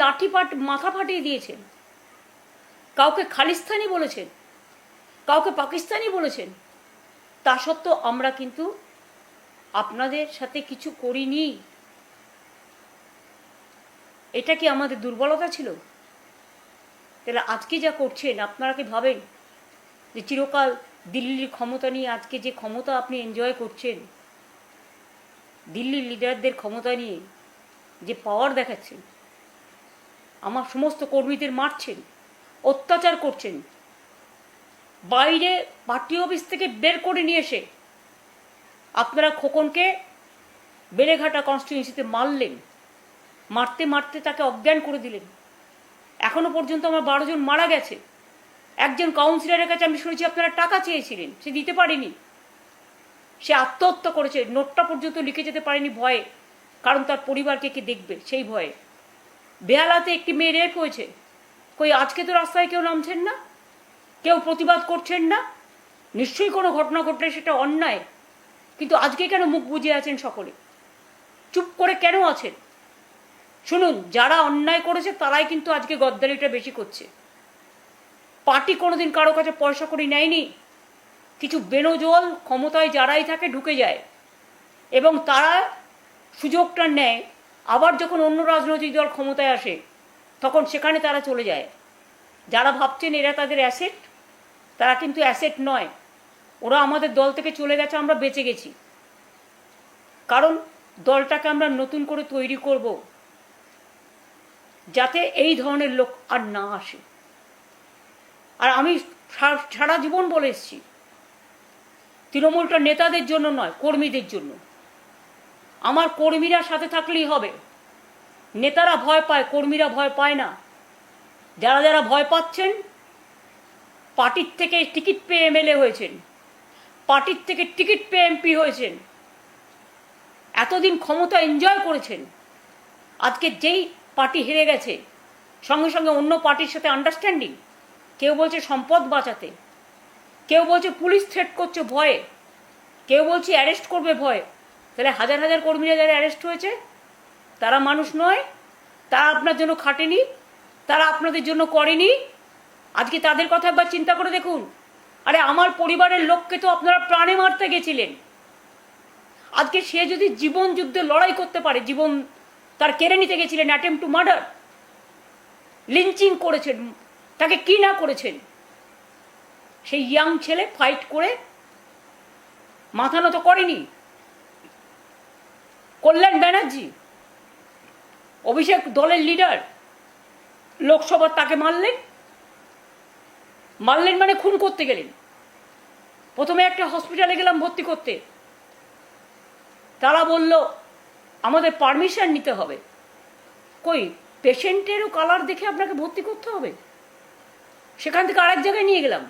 মাথা ফাটিয়ে দিয়েছেন, কাউকে খালিস্তানি বলেছেন, কাউকে পাকিস্তানি বলেছেন। তা সত্ত্বেও আমরা কিন্তু আপনাদের সাথে কিছু করিনি। এটা কি আমাদের দুর্বলতা ছিল? তাহলে আজকে যা করছেন, আপনারা কি ভাবেন যে চিরকাল দিল্লির ক্ষমতা নিয়ে, আজকে যে ক্ষমতা আপনি এনজয় করছেন, দিল্লির লিডারদের ক্ষমতা নিয়ে যে পাওয়ার দেখাচ্ছেন, আমার সমস্ত কর্মীদের মারছেন, অত্যাচার করছেন, বাইরে পার্টি অফিস থেকে বের করে নিয়ে এসে আপনারা খোকনকে বেলেঘাটা কনস্টিটিউয়েন্সিতে মারলেন, মারতে মারতে তাকে অজ্ঞান করে দিলেন, এখনো পর্যন্ত আমার 12 জন মারা গেছে। একজন কাউন্সিলরের কাছে আমি শুনেছি আপনারা টাকা চেয়েছিলেন, সে দিতে পারেনি, সে আত্মহত্যা করেছে, নোটটা পর্যন্ত লিখে যেতে পারেনি ভয়ে, কারণ তার পরিবারকে কে দেখবে সেই ভয়ে। বেহালাতে একটি মেয়ে রেপ হয়েছে, কই আজকে তো রাস্তায় কেউ নামছেন না, কেউ প্রতিবাদ করছেন না। নিশ্চয়ই কোনো ঘটনা ঘটলে সেটা অন্যায়, কিন্তু আজকে কেন মুখ বুজে আছেন সকলে, চুপ করে কেন আছেন? শুনুন, যারা অন্যায় করেছে তারাই কিন্তু আজকে গদ্দারিটা বেশি করছে। পার্টি কোনোদিন কারো কাছে পয়সা করে নেয়নি। কিছু বেনজল ক্ষমতায় যারাই থাকে ঢুকে যায় এবং তারা সুযোগটা নেয়, আবার যখন অন্য রাজনৈতিক দল ক্ষমতায় আসে তখন সেখানে তারা চলে যায়। যারা ভাবছেন এরা তাদের অ্যাসেট, তারা কিন্তু অ্যাসেট নয়। ওরা আমাদের দল থেকে চলে গেছে, আমরা বেঁচে গেছি, কারণ দলটাকে আমরা নতুন করে তৈরি করব যাতে এই ধরনের লোক আর না আসে। আর আমি সারা জীবন বলে এসেছি, তৃণমূলটা নেতাদের জন্য নয়, কর্মীদের জন্য। আমার কর্মীরা সাথে থাকলেই হবে। নেতারা ভয় পায়, কর্মীরা ভয় পায় না। যারা যারা ভয় পাচ্ছেন, পার্টির থেকে টিকিট পেয়ে এমএলএ হয়েছেন, পার্টির থেকে টিকিট পেয়ে এমপি হয়েছেন, এতদিন ক্ষমতা এনজয় করেছেন, আজকে যেই পার্টি হেরে গেছে সঙ্গে সঙ্গে অন্য পার্টির সাথে আন্ডারস্ট্যান্ডিং। কেউ বলছে সম্পদ বাঁচাতে, কেউ বলছে পুলিশ থ্রেট করছে ভয়ে, কেউ বলছে অ্যারেস্ট করবে ভয়ে। তাহলে হাজার হাজার কর্মীরা যারা অ্যারেস্ট হয়েছে তারা মানুষ নয়? তারা আপনার জন্য খাটেনি? তারা আপনাদের জন্য করেনি? আজকে তাদের কথা একবার চিন্তা করে দেখুন। আরে আমার পরিবারের লোককে তো আপনারা প্রাণে মারতে গেছিলেন। আজকে সে যদি জীবন যুদ্ধে লড়াই করতে পারে, জীবন তার কেড়ে নিতে গেছিলেন, অ্যাটেম্প টু মার্ডার, লিঞ্চিং করেছেন, তাকে কি না করেছেন। সেই ইয়াং ছেলে ফাইট করে মাথা নত করেনি। কল্যাণ ব্যানার্জি, অভিষেক দলের লিডার, লোকসভার তাকে মারলেন মানে খুন করতে গেলেন। প্রথমে একটা হসপিটালে গেলাম ভর্তি করতে, তারা বলল আমাদের পারমিশন নিতে হবে। কই, পেশেন্টেরও কালার দেখে আপনাকে ভর্তি করতে হবে? সেখান থেকে আরেক জায়গায় নিয়ে গেলাম,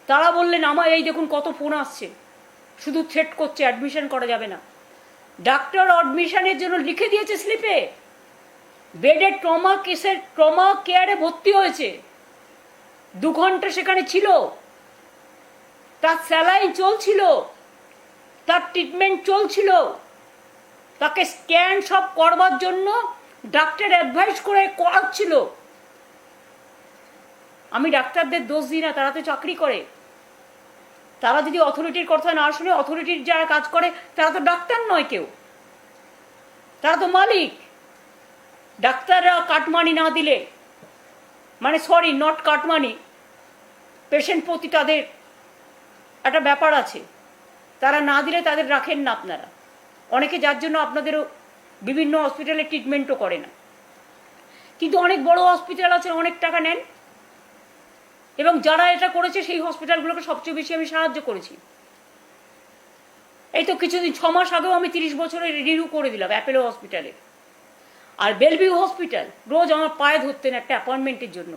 তারা বললেন আমার এই দেখুন কত ফোন আসছে, শুধু থ্রেট করছে, অ্যাডমিশন করা যাবে না। ডাক্তার অ্যাডমিশনের জন্য লিখে দিয়েছে স্লিপে, বেডে ট্রমা কেয়ারে ভর্তি হয়েছে, 2 ঘন্টা সেখানে ছিল, তার স্যালাইন চলছিল, তার ট্রিটমেন্ট চলছিল, তাকে স্ক্যান সব করবার জন্য ডাক্তার অ্যাডভাইস করে করাচ্ছিল। আমি ডাক্তারদের দোষ দিই না, তারা তো চাকরি করে। তারা যদি অথরিটির কথা না শুনে, অথরিটির যারা কাজ করে তারা তো ডাক্তার নয় কেউ, তারা তো মালিক। ডাক্তাররা কাটমানি না দিলে, মানে সরি নট কাটমানি, পেশেন্ট প্রতি তাদের একটা ব্যাপার আছে, তারা না দিলে তাদের রাখেন না আপনারা। অনেকে যার জন্য আপনাদেরও বিভিন্ন হসপিটালে ট্রিটমেন্টও করে না। কিন্তু অনেক বড় হসপিটাল আছে, অনেক টাকা নেন, এবং যারা এটা করেছে সেই হসপিটালগুলোকে সবচেয়ে বেশি আমি সাহায্য করেছি। এই তো কিছুদিন 6 মাস আগেও আমি 30 বছরের রিনিউ করে দিলাম অ্যাপেলো হসপিটালে। আর বেলভিউ হসপিটাল রোজ আমার পায়ে ধরতেন একটা অ্যাপয়েন্টমেন্টের জন্য।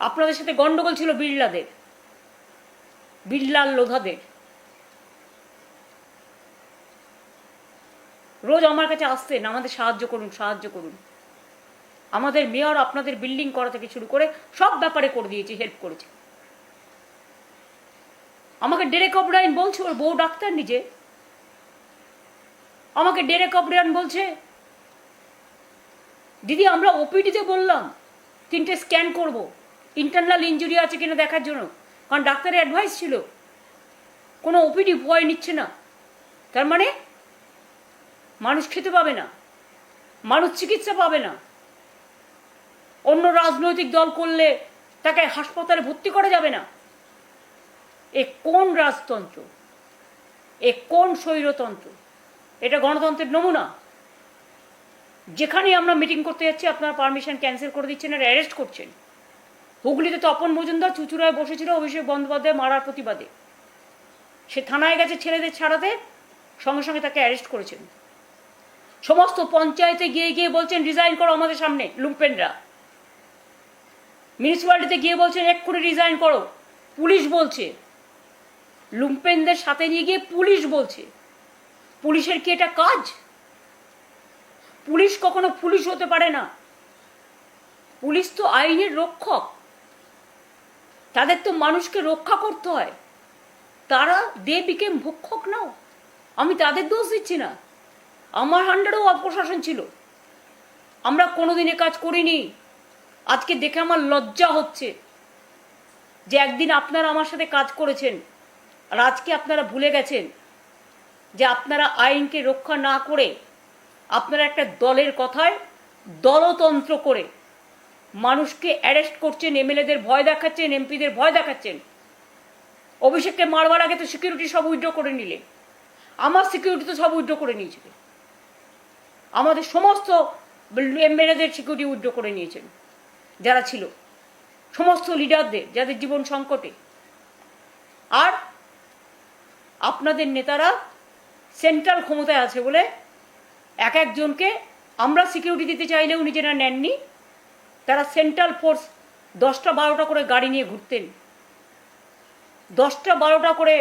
আপনাদের সাথে গন্ডগোল ছিল বিড়লাল লোধাদের, রোজ আমার কাছে আসতেন আমাদের সাহায্য করুন। আমাদের মেয়র আপনাদের বিল্ডিং করা থেকে শুরু করে সব ব্যাপারে করে দিয়েছে, হেল্প করেছে। আমাকে ডেরেক ওব্রায়েন বলছে, ওর বউ ডাক্তার নিজে, আমাকে ডেরেক ওব্রায়েন বলছে দিদি আমরা ওপিডিতে বললাম 3টে স্ক্যান করব, ইন্টারনাল ইনজুরি আছে কিনা দেখার জন্য, কারণ ডাক্তারের অ্যাডভাইস ছিল। কোনো ওপিডি ভয় নিচ্ছে না, তার মানে মানুষ খেতে পাবে না, মানুষ চিকিৎসা পাবে না। অন্য রাজনৈতিক দল করলে তাকে হাসপাতালে ভর্তি করা যাবে না। এ কোন রাজতন্ত্র, এ কোন স্বৈরতন্ত্র? এটা গণতন্ত্রের নমুনা। যেখানে আমরা মিটিং করতে যাচ্ছি আপনারা পারমিশন ক্যান্সেল করে দিচ্ছেন আর অ্যারেস্ট করছেন। হুগলিতে তপন মজুমদার চুচুড়ায় বসেছিল অভিষেক বন্দ্যোপাধ্যায় মারার প্রতিবাদে, সে থানায় গেছে ছেলেদের ছাড়াতে, সঙ্গে সঙ্গে তাকে অ্যারেস্ট করেছেন। সমস্ত পঞ্চায়েতে গিয়ে গিয়ে বলছেন রিজাইন করো আমাদের সামনে লুম্পেনরা। মিউনিসিপ্যালিটিতে গিয়ে বলছেন এক্ষুনি রিজাইন করো, পুলিশ বলছে। লুম্পেনদের সাথে নিয়ে গিয়ে পুলিশ বলছে। পুলিশের কি এটা কাজ? পুলিশ কখনো পুলিশ হতে পারে না। পুলিশ তো আইনের রক্ষক, তাদের তো মানুষকে রক্ষা করতে হয়। তারা দে বিকেম ভক্ষক নাও। আমি তাদের দোষ দিচ্ছি না, আমার আন্ডারেও অপশাসন ছিল, আমরা কোনোদিন এ কাজ করিনি। আজকে দেখে আমার লজ্জা হচ্ছে যে একদিন আপনারা আমার সাথে কাজ করেছেন, আর আজকে আপনারা ভুলে গেছেন যে আপনারা আইনকে রক্ষা না করে আপনারা একটা দলের কথায় দলতন্ত্র করে মানুষকে অ্যারেস্ট করছেন, এমএলএদের ভয় দেখাচ্ছেন, এমপিদের ভয় দেখাচ্ছেন। অভিষেককে মারবার আগে তো সিকিউরিটি সব উইথড্র করে নিলে, আমার সিকিউরিটি তো সব উইথড্র করে নিয়েছিল, আমাদের সমস্ত এমএলএদের সিকিউরিটি উইথড্র করে নিয়েছেন যারা ছিল, সমস্ত লিডারদের যাদের জীবন সংকটে। আর আপনাদের নেতারা সেন্ট্রাল ক্ষমতায় আছে বলে এক একজনকে আমরা সিকিউরিটি দিতে চাইলেও নিজেরা নেননি। তারা সেন্ট্রাল ফোর্স 10টা 12টা করে গাড়ি নিয়ে ঘুরতেন, 10টা 12টা করে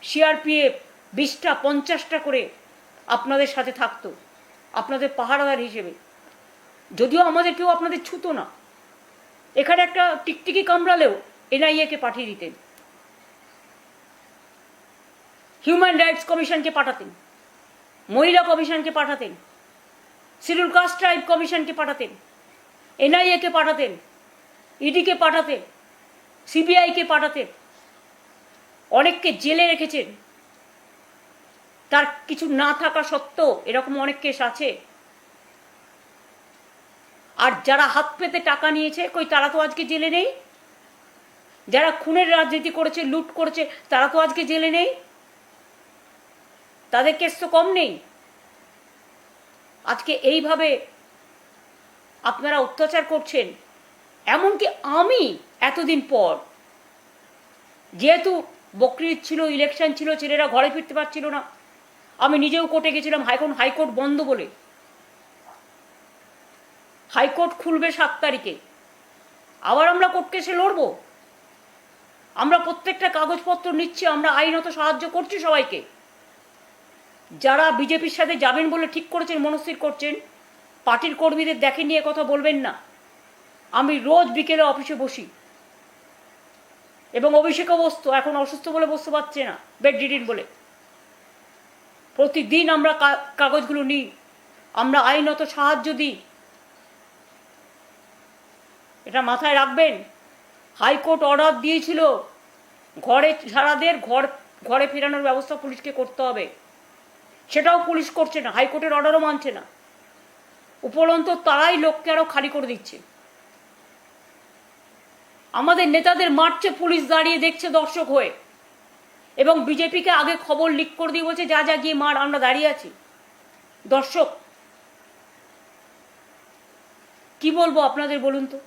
সিআরপিএফ, 20টা 50টা করে আপনাদের সাথে থাকতো, আপনাদের পাহারাদার হিসেবে। যদিও আমাদের কেউ আপনাদের ছুতো না, এখানে একটা টিকটিকি কামড়ালেও এনআইএকে পাঠিয়ে দিতেন, হিউম্যান রাইটস কমিশনকে পাঠাতেন, মহিলা কমিশনকে পাঠাতেন, শিডিউল কাস্ট ট্রাইব কমিশনকে পাঠাতেন, এনআইএকে পাঠাতেন, ইডিকে পাঠাতেন, সিবিআইকে পাঠাতেন। অনেককে জেলে রেখেছেন, তার কিছু না থাকা সত্ত্বেও এরকম অনেক কেস আছে। আর যারা হাত পেতে টাকা নিয়েছে, কই তারা তো আজকে জেলে নেই। যারা খুনের রাজনীতি করেছে, লুট করেছে, তারা তো আজকে জেলে নেই, তাদের কেস তো কম নেই। আজকে এইভাবে আপনারা অত্যাচার করছেন। এমনকি আমি এতদিন পর, যেহেতু বকরিদ ছিল, ইলেকশন ছিল, ছেলেরা ঘরে ফিরতে পারছিল না, আমি নিজেও কোর্টে গেছিলাম, হাইকোর্ট বন্ধ বলে। হাইকোর্ট খুলবে 7 তারিখে, আবার আমরা কোর্ট কেসে লড়বো। আমরা প্রত্যেকটা কাগজপত্র নিচ্ছি, আমরা আইনত সাহায্য করছি সবাইকে। যারা বিজেপির সাথে যাবেন বলে ঠিক করেছেন, মনস্থির করছেন, পার্টির কর্মীদের দেখে নিয়ে কথা বলবেন না। আমি রোজ বিকেলে অফিসে বসি, এবং অভিষেকও বসতো, এখন অসুস্থ বলে বসতে পারছে না, বেড রিডিন বলে। প্রতিদিন আমরা কাগজগুলো নিই, আমরা আইনত সাহায্য দিই, এটা মাথায় রাখবেন। হাইকোর্ট অর্ডার দিয়েছিল ঘরে ছাড়াদের ঘরে ফেরানোর ব্যবস্থা পুলিশকে করতে হবে, সেটাও পুলিশ করছে না, হাইকোর্টের অর্ডারও মানছে না। উপরন্ত তারাই লোককে আরো খালি করে দিচ্ছে। আমাদের নেতাদের মারছে পুলিশ, দাঁড়িয়ে দেখছে দর্শক হয়ে, এবং বিজেপিকে আগে খবর লিক করে দিয়ে বলছে যা যা গিয়ে মার, আমরা দাঁড়িয়ে আছি দর্শক। কি বলবো আপনাদের বলুন তো?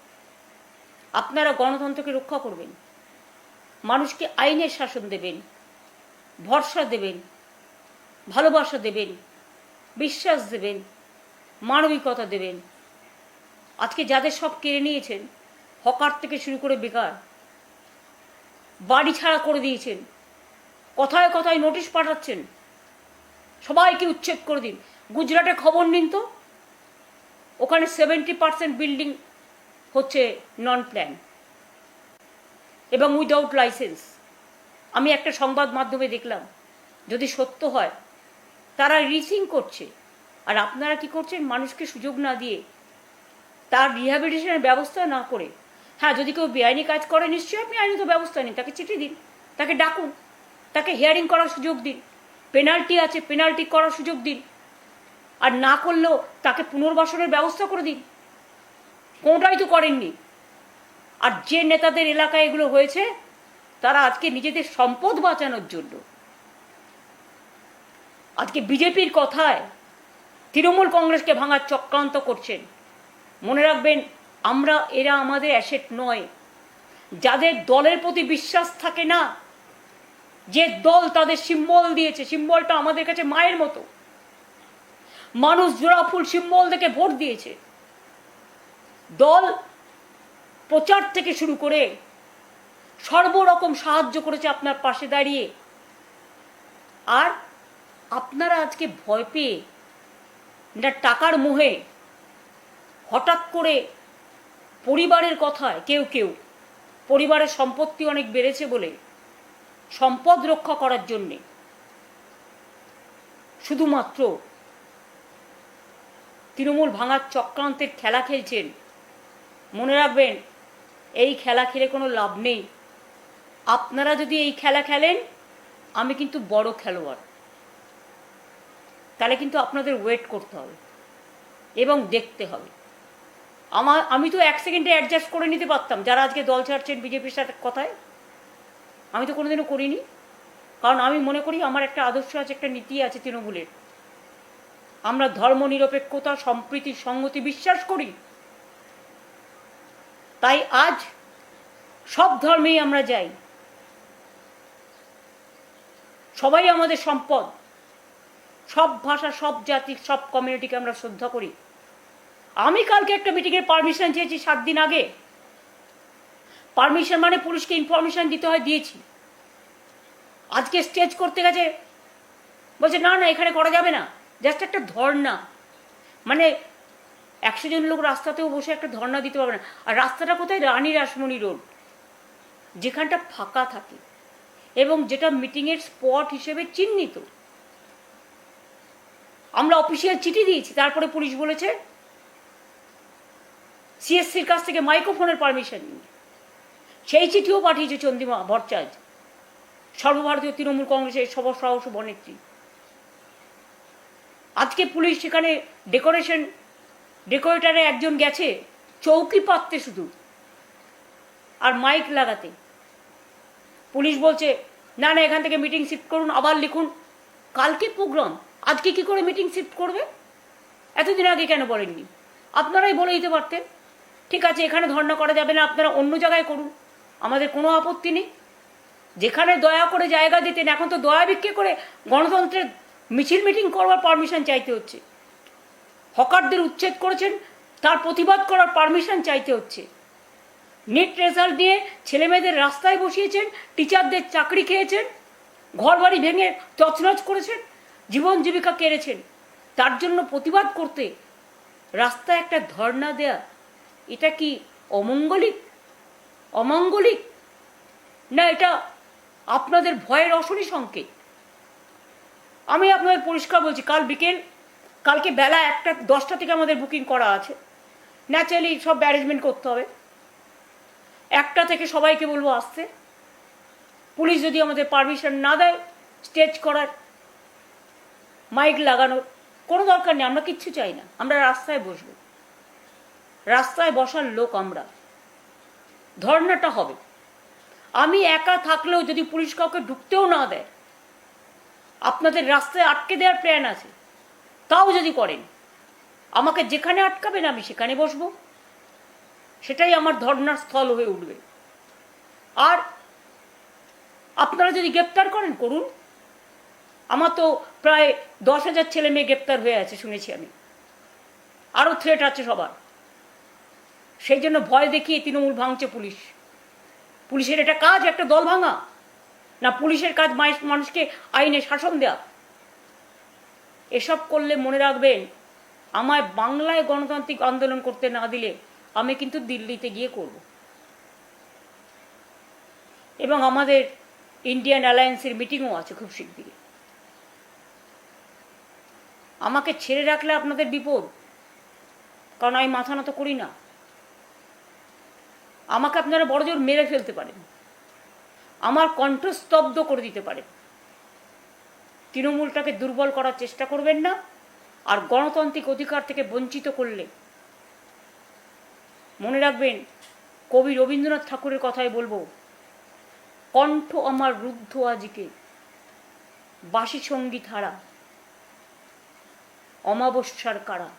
আপনারা গণতন্ত্রকে রক্ষা করবেন, মানুষকে আইনের শাসন দেবেন, ভরসা দেবেন, ভালোবাসা দেবেন, বিশ্বাস দেবেন, মানবিকতা দেবেন। আজকে যাদের সব কেড়ে নিয়েছেন, হকার থেকে শুরু করে বেকার, বাড়ি ছাড়া করে দিয়েছেন, কথায় কথায় নোটিশ পাঠাচ্ছেন, সবাইকে উচ্ছেদ করে দিন। গুজরাটে খবর নিন তো, ওখানে 70% বিল্ডিং হচ্ছে নন প্ল্যান এবং উইদাউট লাইসেন্স। আমি একটা সংবাদ মাধ্যমে দেখলাম, যদি সত্য হয় তারা রিসিং করছে, আর আপনারা কি করছেন? মানুষকে সুযোগ না দিয়ে, তার রিহ্যাবিলিটেশনের ব্যবস্থা না করে। হ্যাঁ, যদি কেউ বেআইনি কাজ করে নিশ্চয়ই আপনি আইনত ব্যবস্থা নিন, তাকে চিঠি দিন, তাকে ডাকুন, তাকে হিয়ারিং করার সুযোগ দিন, পেনাল্টি আছে পেনাল্টি করার সুযোগ দিন, আর না করলেও তাকে পুনর্বাসনের ব্যবস্থা করে দিন। কোনটাই তো করেননি। আর যে নেতাদের এলাকায় এগুলো হয়েছে, তারা আজকে নিজেদের সম্পদ বাঁচানোর জন্য আজকে বিজেপির কথায় তৃণমূল কংগ্রেসকে ভাঙার চক্রান্ত করছেন। মনে রাখবেন, এরা আমাদের অ্যাসেট নয়। যাদের দলের প্রতি বিশ্বাস থাকে না, যে দল তাদের সিম্বল দিয়েছে, সিম্বলটা আমাদের কাছে মায়ের মতো, মানুষ জোড়াফুল সিম্বল থেকে ভোট দিয়েছে। দল প্রচার থেকে শুরু করে সর্বরকম সাহায্য করেছে আপনার পাশে দাঁড়িয়ে। আর আপনারা আজকে ভয় পেয়ে না টাকার মোহে হঠাৎ করে পরিবারের কথায় কেউ কেউ পরিবারের সম্পত্তি অনেক বেড়েছে বলে সম্পদ রক্ষা করার জন্যে শুধুমাত্র তৃণমূল ভাঙার চক্রান্তের খেলা খেলছেন। মনে রাখবেন, এই খেলা খেলে কোনো লাভ নেই। আপনারা যদি এই খেলা খেলেন, আমি কিন্তু বড় খেলোয়াড়, তাহলে কিন্তু আপনাদের ওয়েট করতে হবে এবং দেখতে হবে। আমি তো 1 সেকেন্ডে অ্যাডজাস্ট করে নিতে পারতাম। যারা আজকে দল ছাড়ছেন বিজেপির সাথে কথায়, আমি তো কোনোদিনও করিনি। কারণ আমি মনে করি আমার একটা আদর্শ আছে, একটা নীতি আছে তৃণমূলের। আমরা ধর্মনিরপেক্ষতা, সম্প্রীতি, সংহতি বিশ্বাস করি। তাই আজ সব ধর্মেই আমরা যাই, সবাই আমাদের সম্পদ। সব ভাষা, সব জাতি, সব কমিউনিটিকে আমরা শ্রদ্ধা করি। আমি কালকে একটা মিটিংয়ের পারমিশন চেয়েছি 7 দিন আগে। পারমিশন মানে পুলিশকে ইনফরমেশন দিতে হয়, দিয়েছি। আজকে স্টেজ করতে গেছে, বলছে না না এখানে করা যাবে না, জাস্ট একটা ধর্না। মানে 100 জন লোক রাস্তাতেও বসে একটা ধর্না দিতে পারবে না। আর রাস্তাটা কোথায়? রানী রাসমণি রোড, যেখানটা ফাঁকা থাকে এবং যেটা মিটিংয়ের স্পট হিসেবে চিহ্নিত। আমরা অফিসিয়াল চিঠি দিয়েছি, তারপরে পুলিশ বলেছে সিএসসির কাছ থেকে মাইক্রোফোনের পারমিশন নিয়ে। সেই চিঠিও পাঠিয়েছে চন্দ্রিমা ভট্টাচার্য, সর্বভারতীয় তৃণমূল কংগ্রেসের সহসভানেত্রী। আজকে পুলিশ সেখানে ডেকোরেটারে একজন গেছে চৌকি পাততে শুধু আর মাইক লাগাতে। পুলিশ বলছে না না এখান থেকে মিটিং শিফট করুন, আবার লিখুন। কালকে প্রোগ্রাম, আজকে কি করে মিটিং শিফট করবে? এতদিন আগে কেন বলেননি? আপনারাই বলে দিতে পারতেন। ঠিক আছে, এখানে ধর্ণা করা যাবে না, আপনারা অন্য জায়গায় করুন, আমাদের কোনো আপত্তি নেই। যেখানে দয়া করে জায়গা দিতেন, এখন তো দয়া ভিক্ষে করে গণতন্ত্রের মিছিল মিটিং করবার পারমিশন চাইতে হচ্ছে। হকারদের উচ্ছেদ করেছেন, তার প্রতিবাদ করার পারমিশন চাইতে হচ্ছে। নিট রেজাল্ট নিয়ে ছেলেমেয়েদের রাস্তায় বসিয়েছেন, টিচারদের চাকরি খেয়েছেন, ঘর বাড়ি ভেঙে তছনছ করেছেন, জীবন জীবিকা কেড়েছেন। তার জন্য প্রতিবাদ করতে রাস্তায় একটা ধর্ণা দেয়া, এটা কি অমঙ্গলিক না এটা আপনাদের ভয়ের অশনি সংকেত? আমি আপনাদের পরিষ্কার বলছি, কালকে বেলা 1:10 থেকে আমাদের বুকিং করা আছে। ন্যাচারালি সব অ্যারেঞ্জমেন্ট করতে হবে। 1টা থেকে সবাইকে বলবো আসতে। পুলিশ যদি আমাদের পারমিশন না দেয় স্টেজ করার, মাইক লাগানোর, কোনো দরকার নেই। আমরা কিচ্ছু চাই না, আমরা রাস্তায় বসবো। রাস্তায় বসার লোক আমরা। ধর্নাটা হবে। আমি একা থাকলেও যদি পুলিশ কাউকে ঢুকতেও না দেয়, আপনাদের রাস্তায় আটকে দেওয়ার প্ল্যান আছে, তাও যদি করেন, আমাকে যেখানে আটকাবেন আমি সেখানে বসবো। সেটাই আমার ধর্নার স্থল হয়ে উঠবে। আর আপনারা যদি গ্রেপ্তার করেন করুন। আমার তো প্রায় 10,000 ছেলে মেয়ে গ্রেপ্তার হয়ে আছে শুনেছি আমি। আরও থ্রেট আছে সবার। সেই জন্য ভয় দেখিয়ে তৃণমূল ভাঙছে পুলিশ। পুলিশের এটা কাজ একটা দল ভাঙা? না পুলিশের কাজ মানুষকে আইনে শাসন দেয়া? এসব করলে মনে রাখবেন, আমায় বাংলায় গণতান্ত্রিক আন্দোলন করতে না দিলে আমি কিন্তু দিল্লিতে গিয়ে করব। এবং আমাদের ইন্ডিয়ান অ্যালায়েন্সের মিটিংও আছে খুব শিগগিরই। আমাকে ছেড়ে রাখলে আপনাদের বিপদ, কারণ আমি মাথা নত করি না। আমাকে আপনারা বড়জোর মেরে ফেলতে পারেন, আমার কণ্ঠ স্তব্ধ করে দিতে পারেন। তৃণমূলটাকে দুর্বল করার চেষ্টা করবেন না। আর গণতান্ত্রিক অধিকার থেকে বঞ্চিত করলে মনে রাখবেন, কবি রবীন্দ্রনাথ ঠাকুরের কথাই বলবো, কণ্ঠ আমার রুদ্ধ আজিকে, বাসি সঙ্গীত হারা, অমাবস্যার কারা,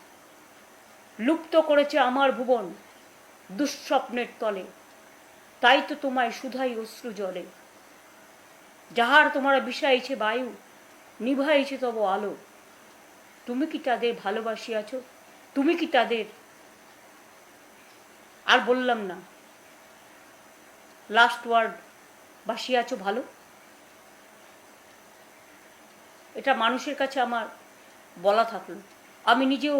লুপ্ত করেছে আমার ভুবন দুঃস্বপ্নের তলে, তাই তো তোমায় সুধাই অশ্রু জলে, যাহার তোমরা বিষাইছে বায়ু, নিভাইছে তব আলো, তুমি কি তাদের ভালোবাসিয়াছ? তুমি কি তাদের, আর বললাম না, লাস্ট ওয়ার্ড বাসিয়াছ ভালো? এটা মানুষের কাছে আমার বলা থাকলো। আমি নিজেও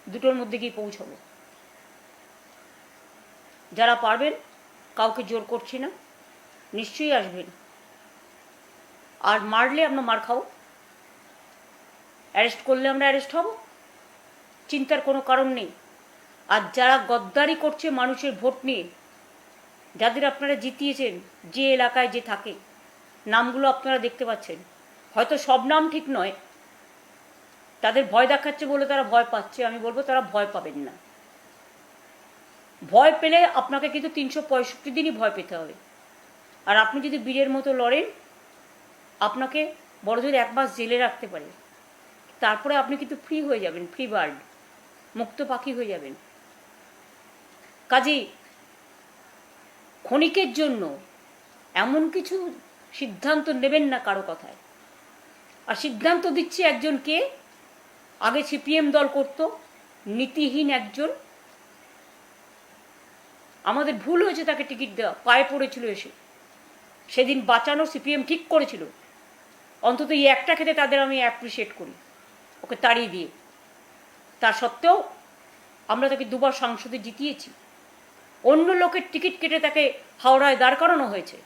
দুটোর মধ্যে গিয়ে পৌঁছাবো। যারা পারবেন, কাউকে জোর করছি না, নিশ্চয়ই আসবেন। আর মারলে আমরা মার খাবো, অ্যারেস্ট করলে আমরা অ্যারেস্ট হব, চিন্তার কোনো কারণ নেই। আর যারা গদ্দারি করছে মানুষের ভোট নিয়ে, যাদের আপনারা জিতিয়েছেন, যে এলাকায় যে থাকে, নামগুলো আপনারা দেখতে পাচ্ছেন। হয়তো সব নাম ঠিক নয়, তাদের ভয় দেখাচ্ছে বলে তারা ভয় পাচ্ছে। আমি বলবো তারা ভয় পাবেন না। ভয় পেলে আপনাকে কিন্তু 365 দিনই ভয় পেতে হবে। আর আপনি যদি বীরের মতো লড়েন, আপনাকে বড়জোর 1 মাস জেলে রাখতে পারে, তারপরে আপনি কিন্তু ফ্রি হয়ে যাবেন, ফ্রি বার্ড, মুক্ত পাখি হয়ে যাবেন। কাজেই ক্ষণিকের জন্য এমন কিছু সিদ্ধান্ত নেবেন না কারো কথায়। আর সিদ্ধান্ত দিচ্ছে একজনকে, আগে সিপিএম দল করত, নীতিহীন একজন। আমাদের ভুল হয়েছে তাকে টিকিট দেওয়া, পায়ে পড়েছিল এসে। সেদিন বাঁচানো সিপিএম ঠিক করেছিল। অন্তত এই একটা ক্ষেত্রে তাদের আমি অ্যাপ্রিসিয়েট করি, ওকে তাড়িয়ে দিয়ে। তা সত্ত্বেও আমরা তাকে 2 বার সংসদে জিতিয়েছি। অন্য লোকের টিকিট কেটে তাকে হাওড়ায় দাঁড় করানো হয়েছে।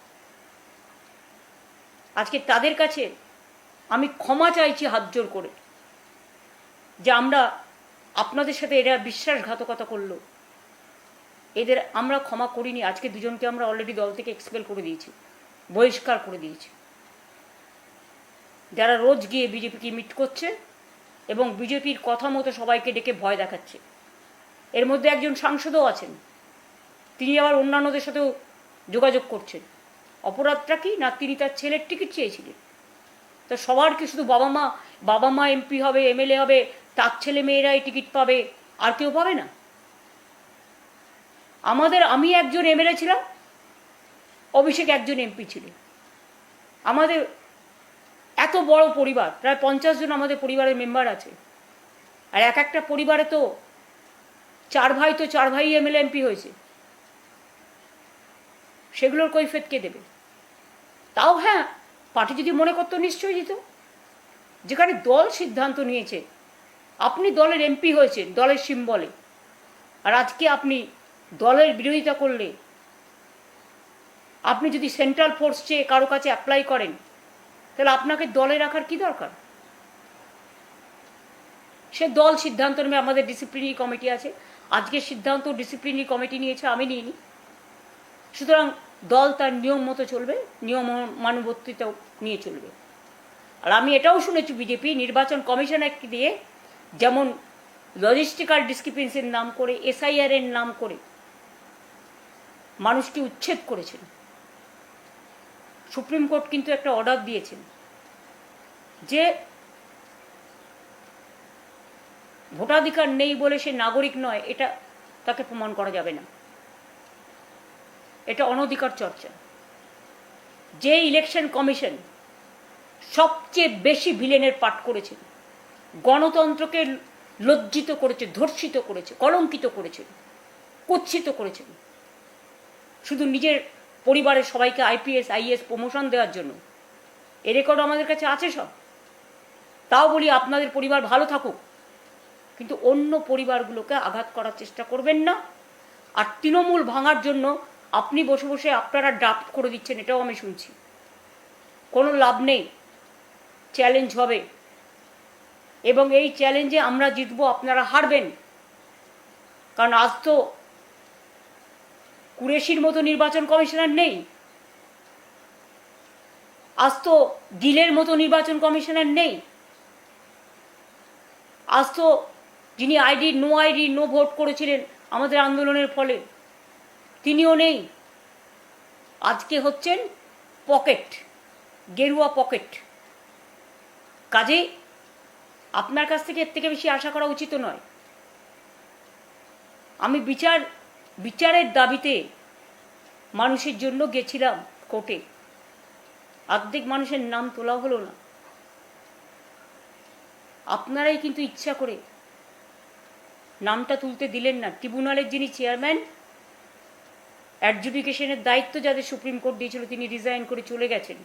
আজকে তাদের কাছে আমি ক্ষমা চাইছি হাত জোর করে, যে আমরা আপনাদের সাথে এরা বিশ্বাসঘাতকতা করলো, এদের আমরা ক্ষমা করিনি। আজকে দুজনকে আমরা অলরেডি দল থেকে এক্সপেল করে দিয়েছি, বহিষ্কার করে দিয়েছি। যারা রোজ গিয়ে বিজেপিকে মিট করছে এবং বিজেপির কথা মতো সবাইকে ডেকে ভয় দেখাচ্ছে। এর মধ্যে একজন সাংসদও আছেন, তিনি আবার অন্যান্যদের সাথেও যোগাযোগ করছেন। অপরাধটা কি না, তিনি তার ছেলের টিকিট চেয়েছিলেন। তো সবার কি শুধু বাবা মা এমপি হবে, এমএলএ হবে, তার ছেলে মেয়েরাই টিকিট পাবে, আর কেউ পাবে না? আমি একজন এমএলএ ছিলাম, অভিষেক একজন এমপি ছিল। আমাদের এত বড় পরিবার, প্রায় 50 জন আমাদের পরিবারের মেম্বার আছে। আর এক একটা পরিবারে তো 4 ভাই এমএলএ এমপি হয়েছে। সেগুলোর কৈফিয়ত কে দেবে? তাও হ্যাঁ, পার্টি যদি মনে করতো নিশ্চয়ই দিত। যেখানে দল সিদ্ধান্ত নিয়েছে, আপনি দলের এমপি হয়েছেন দলের সিম্বলে, আর আজকে আপনি দলের বিরোধিতা করলে, আপনি যদি সেন্ট্রাল ফোর্স চেয়ে কারো কাছে অ্যাপ্লাই করেন, তাহলে আপনাকে দলে রাখার কি দরকার? সে দল সিদ্ধান্ত নেবে। আমাদের ডিসিপ্লিনারি কমিটি আছে, আজকের সিদ্ধান্ত ডিসিপ্লিনারি কমিটি নিয়েছে, আমি নিইনি। সুতরাং দল তার নিয়ম মতো চলবে, নিয়ম মানবর্তিতা নিয়ে চলবে। আর আমি এটাও শুনেছি, বিজেপি নির্বাচন কমিশনারকে দিয়ে যেমন লজিস্টিক্যাল ডিসক্রিপেন্সির নাম করে, এসআইআর এর নাম করে মানুষকে উচ্ছেদ করেছেন। সুপ্রিম কোর্ট কিন্তু একটা অর্ডার দিয়েছেন যে ভোটাধিকার নেই বলে সে নাগরিক নয়, এটা তাকে প্রমাণ করা যাবে না। এটা অনধিকার চর্চা। যে ইলেকশন কমিশন সবচেয়ে বেশি ভিলেনের পাঠ করেছেন, গণতন্ত্রকে লজ্জিত করেছে, ধর্ষিত করেছে, কলঙ্কিত করেছেন, কুৎসিত করেছেন, শুধু নিজের পরিবারের সবাইকে আইপিএস আইএস প্রমোশন দেওয়ার জন্য। এ রেকর্ড আমাদের কাছে আছে সব। তাও বলি, আপনাদের পরিবার ভালো থাকুক, কিন্তু অন্য পরিবারগুলোকে আঘাত করার চেষ্টা করবেন না। আর তৃণমূল ভাঙার জন্য আপনি বসে বসে আপনারা ড্রাফট করে দিচ্ছেন, এটাও আমি শুনছি। কোনো লাভ নেই, চ্যালেঞ্জ হবে এবং এই চ্যালেঞ্জে আমরা জিতবো, আপনারা হারবেন। কারণ আজ তো কুরেশির মতো নির্বাচন কমিশনার নেই, আজ তো গিলের মতো নির্বাচন কমিশনার নেই, আজ তো যিনি আইডি নো ভোট করেছিলেন আমাদের আন্দোলনের ফলে, তিনিও নেই। আজকে হচ্ছেন পকেট, গেরুয়া পকেট। কাজেই আপনার কাছ থেকে এর থেকে বেশি আশা করা উচিত নয়। আমি বিচারের দাবিতে মানুষের জন্য গেছিলাম কোর্টে, অর্ধেক মানুষের নাম তোলা হলো না। আপনারাই কিন্তু ইচ্ছা করে নামটা তুলতে দিলেন না। ট্রিব্যুনালের যিনি চেয়ারম্যান, অ্যাডজুডিকেশনের দায়িত্ব যাদের সুপ্রিম কোর্ট দিয়েছিল, তিনি রিজাইন করে চলে গেছেন।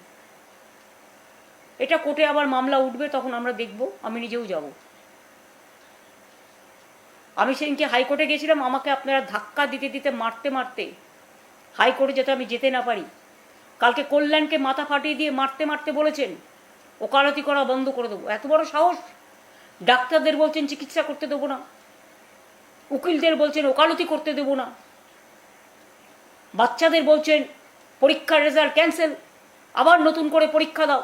এটা কোর্টে আবার মামলা উঠবে, তখন আমরা দেখব। আমি নিজেও যাব। আমি সেদিনকে হাইকোর্টে গেছিলাম, আমাকে আপনারা ধাক্কা দিতে দিতে মারতে মারতে হাইকোর্টে যাতে আমি যেতে না পারি। কালকে কল্যাণকে মাথা ফাটিয়ে দিয়ে মারতে মারতে বলেছেন ওকালতি করা বন্ধ করে দেবো। এত বড় সাহস! ডাক্তারদের বলছেন চিকিৎসা করতে দেবো না, উকিলদের বলছেন ওকালতি করতে দেবো না, বাচ্চাদের বলছেন পরীক্ষার রেজাল্ট ক্যান্সেল, আবার নতুন করে পরীক্ষা দাও,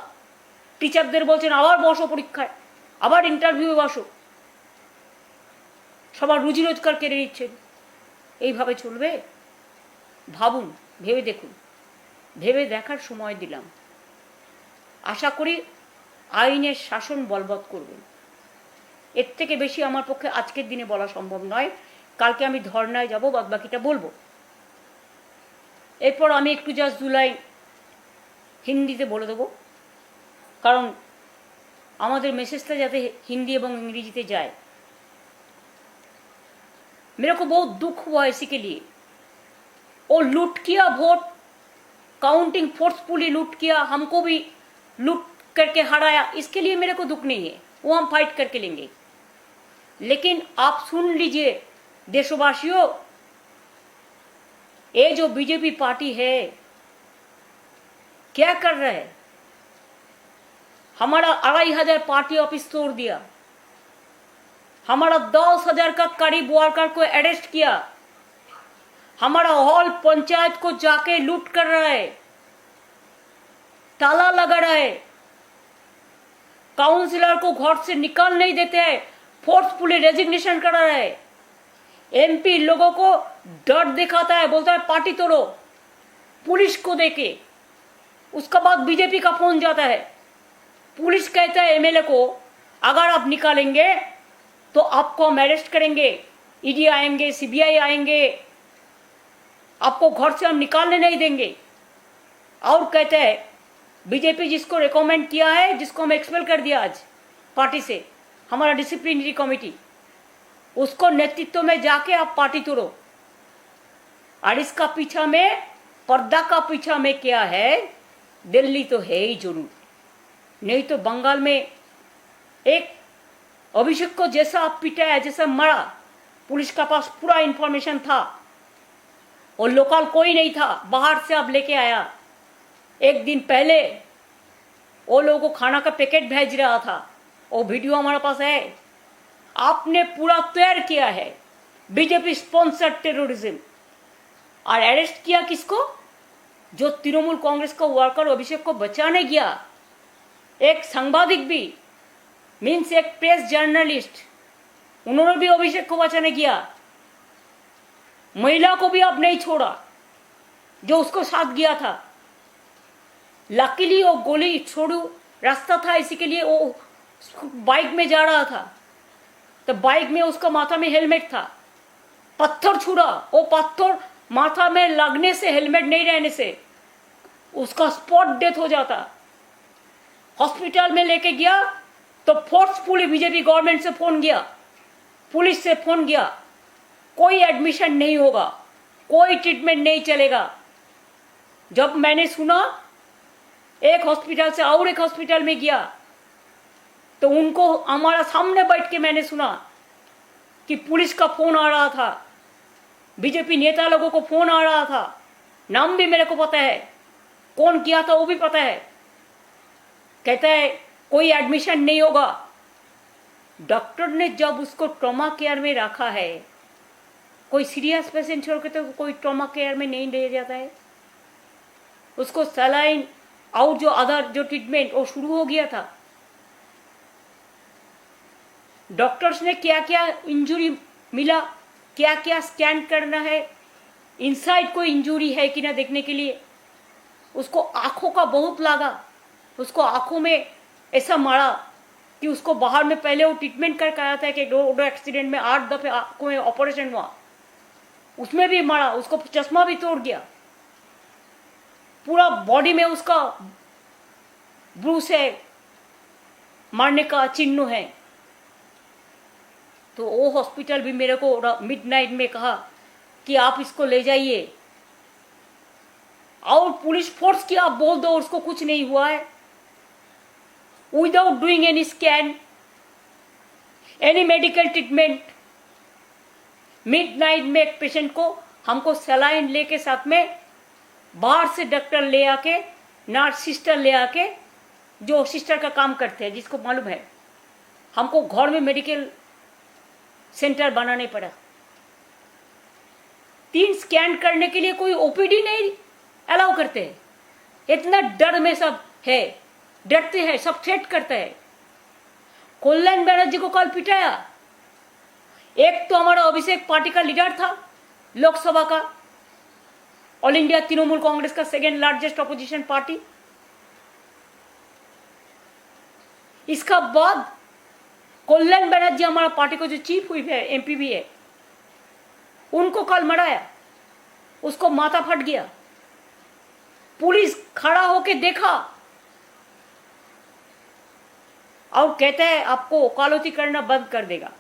টিচারদের বলছেন আবার বসো পরীক্ষায়, আবার ইন্টারভিউয়ে বসো। সবার রুজি রোজগার কেড়ে নিচ্ছেন। এইভাবে চলবে? ভাবুন, ভেবে দেখুন। ভেবে দেখার সময় দিলাম। আশা করি আইনের শাসন বলবৎ করবেন। এর থেকে বেশি আমার পক্ষে আজকের দিনে বলা সম্ভব নয়। কালকে আমি ধর্নায় যাব, বাদ বাকিটা বলবো। এরপর আমি একটু জাস্ট 2 লাইন হিন্দিতে বলে দেবো, কারণ আমাদের মেসেজটা যাতে हिंदी এবং इंग्लिजीতে जाए। मेरे को बहुत दुख हुआ इसी के लिए। वो लूट किया वोट, काउंटिंग फोर्सफुली लूट किया, हमको भी लूट करके हराया, इसके लिए मेरे को दुख नहीं है, वो हम फाइट करके लेंगे। लेकिन आप सुन लीजिए देशवासियों, ये जो बीजेपी पार्टी है क्या कर रहा है? हमारा 2500 पार्टी ऑफिस तोड़ दिया, हमारा 10,000 का करीब वर्कर को अरेस्ट किया, हमारा हॉल पंचायत को जाके लूट कर रहा है, ताला लगा रहा है, काउंसिलर को घर से निकाल नहीं देते हैं, फोर्सफुली रेजिग्नेशन करा रहा है, एमपी लोगों को डर दिखाता है, बोलता है पार्टी तोड़ो, पुलिस को देके। उसका बाद बीजेपी का फोन जाता है, पुलिस कहता है एमएलए को अगर आप निकालेंगे तो आपको हम अरेस्ट करेंगे, ईडी आएंगे, सीबीआई आएंगे, आपको घर से हम निकालने नहीं देंगे। और कहते हैं बीजेपी जिसको रिकमेंड किया है, जिसको हम एक्सपेल कर दिया आज पार्टी से, हमारा डिसिप्लिनरी कमेटी, उसको नेतृत्व में जाके आप पार्टी तोड़ो। और इसका पीछा में, पर्दा का पीछा में क्या है? दिल्ली तो है ही जरूर, नहीं तो बंगाल में एक अभिषेक को जैसा आप पिटाया, जैसा मरा, पुलिस का पास पूरा इंफॉर्मेशन था, और लोकल कोई नहीं था, बाहर से आप लेके आया। एक दिन पहले वो लोगों को खाना का पैकेट भेज रहा था, वो वीडियो हमारे पास है। आपने पूरा तैयार किया है बीजेपी स्पॉन्सर्ड टेररिज्म। और अरेस्ट किया किसको? जो तृणमूल कांग्रेस का वर्कर अभिषेक को बचाने गया, एक सांबादिक भी, मीन्स एक प्रेस जर्नलिस्ट, उन्होंने भी अभिषेक को बचाने गया। महिला को भी आप नहीं छोड़ा जो उसको साथ गया था। लकीली वो गोली छोड़ू रास्ता था, इसी के लिए वो बाइक में जा रहा था, तो बाइक में उसका माथा में हेलमेट था, पत्थर छुड़ा, वो पत्थर माथा में लगने से, हेलमेट नहीं रहने से उसका स्पॉट डेथ हो जाता। हॉस्पिटल में लेके गया तो फोर्सफुली बीजेपी गवर्नमेंट से फोन गया, पुलिस से फोन गया, कोई एडमिशन नहीं होगा, कोई ट्रीटमेंट नहीं चलेगा। जब मैंने सुना, एक हॉस्पिटल से और एक हॉस्पिटल में गया, तो उनको हमारा सामने बैठ के मैंने सुना कि पुलिस का फोन आ रहा था, बीजेपी नेता लोगों को फोन आ रहा था, नाम भी मेरे को पता है, कौन किया था वो भी पता है। कहता है कोई एडमिशन नहीं होगा। डॉक्टर ने जब उसको ट्रॉमा केयर में रखा है, कोई सीरियस पेशेंट छोड़ के तो कोई ट्रॉमा केयर में नहीं ले जाता है, उसको सलाइन और जो अदर जो ट्रीटमेंट वो शुरू हो गया था। डॉक्टर्स ने क्या क्या इंजरी मिला, क्या क्या स्कैन करना है, इनसाइड कोई इंजरी है कि ना देखने के लिए। उसको आंखों का बहुत लगा, उसको आंखों में ऐसा मारा कि उसको बाहर में पहले वो ट्रीटमेंट करके आया था कि रोड एक्सीडेंट में 8 दफे आंखों में ऑपरेशन हुआ, उसमें भी मारा, उसको चश्मा भी तोड़ गया, पूरा बॉडी में उसका ब्रूस है, मारने का चिन्ह है। तो वो हॉस्पिटल भी मेरे को मिडनाइट में कहा कि आप इसको ले जाइए, और पुलिस फोर्स की आप बोल दो उसको कुछ नहीं हुआ है, without doing any scan, any medical treatment. Midnight में एक पेशेंट को हमको सलाइन लेके साथ में बाहर से डॉक्टर ले आके, नर्स सिस्टर ले आके, जो सिस्टर का काम करते हैं जिसको मालूम है, हमको घर में मेडिकल सेंटर बनाने पड़ा। 3 स्कैन करने के लिए कोई ओपीडी नहीं अलाउ करते हैं। इतना डर में सब है, डरते हैं, सब थ्रेट करते हैं। कल्याण बनर्जी को कल पिटाया। एक तो हमारा अभिषेक पार्टी का लीडर था, लोकसभा का, ऑल इंडिया तृणमूल कांग्रेस का 2nd लार्जेस्ट अपोजिशन पार्टी। इसका बाद कल्याण बनर्जी हमारा पार्टी को जो चीफ हुई है, एमपी भी है, उनको कल मराया, उसको माथा फट गया। पुलिस खड़ा होके देखा और कहता है आपको वकालती करना बंद कर देगा,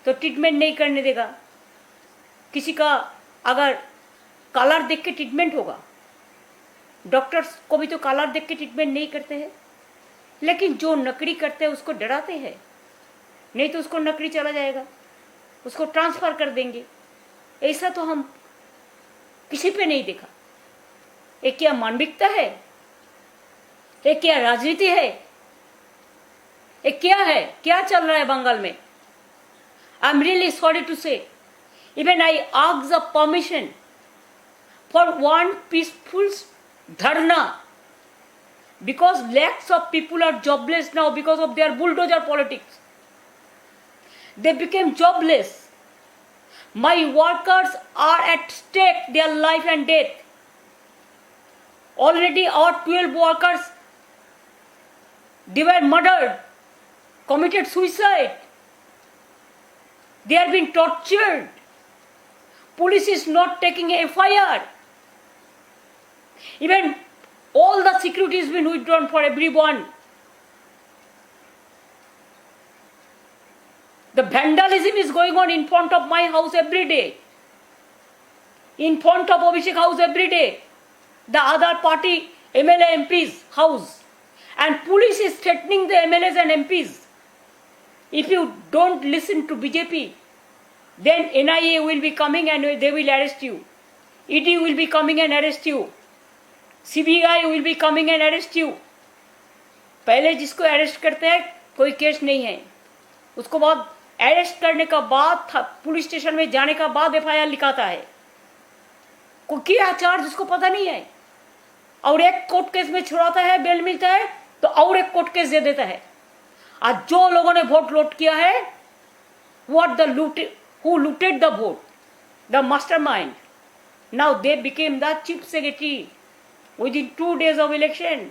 तो ट्रीटमेंट नहीं करने देगा। किसी का अगर कलर देख के ट्रीटमेंट होगा, डॉक्टर्स को भी तो कलर देख के ट्रीटमेंट नहीं करते हैं, लेकिन जो नकली करते हैं उसको डराते हैं, नहीं तो उसको नकली चला जाएगा, उसको ट्रांसफर कर देंगे। ऐसा तो हम किसी पे नहीं देखा। ये क्या मानविकता है? ये क्या राजनीति है? ये क्या है? क्या चल रहा है बंगाल में? I am really sorry to say, even I ask the permission for one peaceful dharna, because lakhs of people are jobless now because of their bulldozer politics. They became jobless. My workers are at stake, their life and death. Already our 12 workers, they were murdered, committed suicide. They are being tortured. Police is not taking a FIR. Even all the security has been withdrawn for everyone. The vandalism is going on in front of my house every day, in front of Abhishek house every day, the other party MLA MP's house, and police is threatening the MLAs and MPs. If you don't listen to BJP, then NIA will be coming and they will arrest you. ED will be coming and arrest you. CBI will be coming and arrest you. पहले जिसको arrest करते हैं कोई case नहीं है, उसको बाद arrest करने का बाद पुलिस स्टेशन में जाने का बाद FIR लिखाता है। कोई क्या चार्ज उसको पता नहीं है, और एक कोर्ट केस में छुड़ाता है, बेल मिलता है तो और एक कोर्ट केस दे देता है। आज जो लोगों ने वोट लूट किया है, who looted the vote, the mastermind, now they became the chief secretary within 2 days of election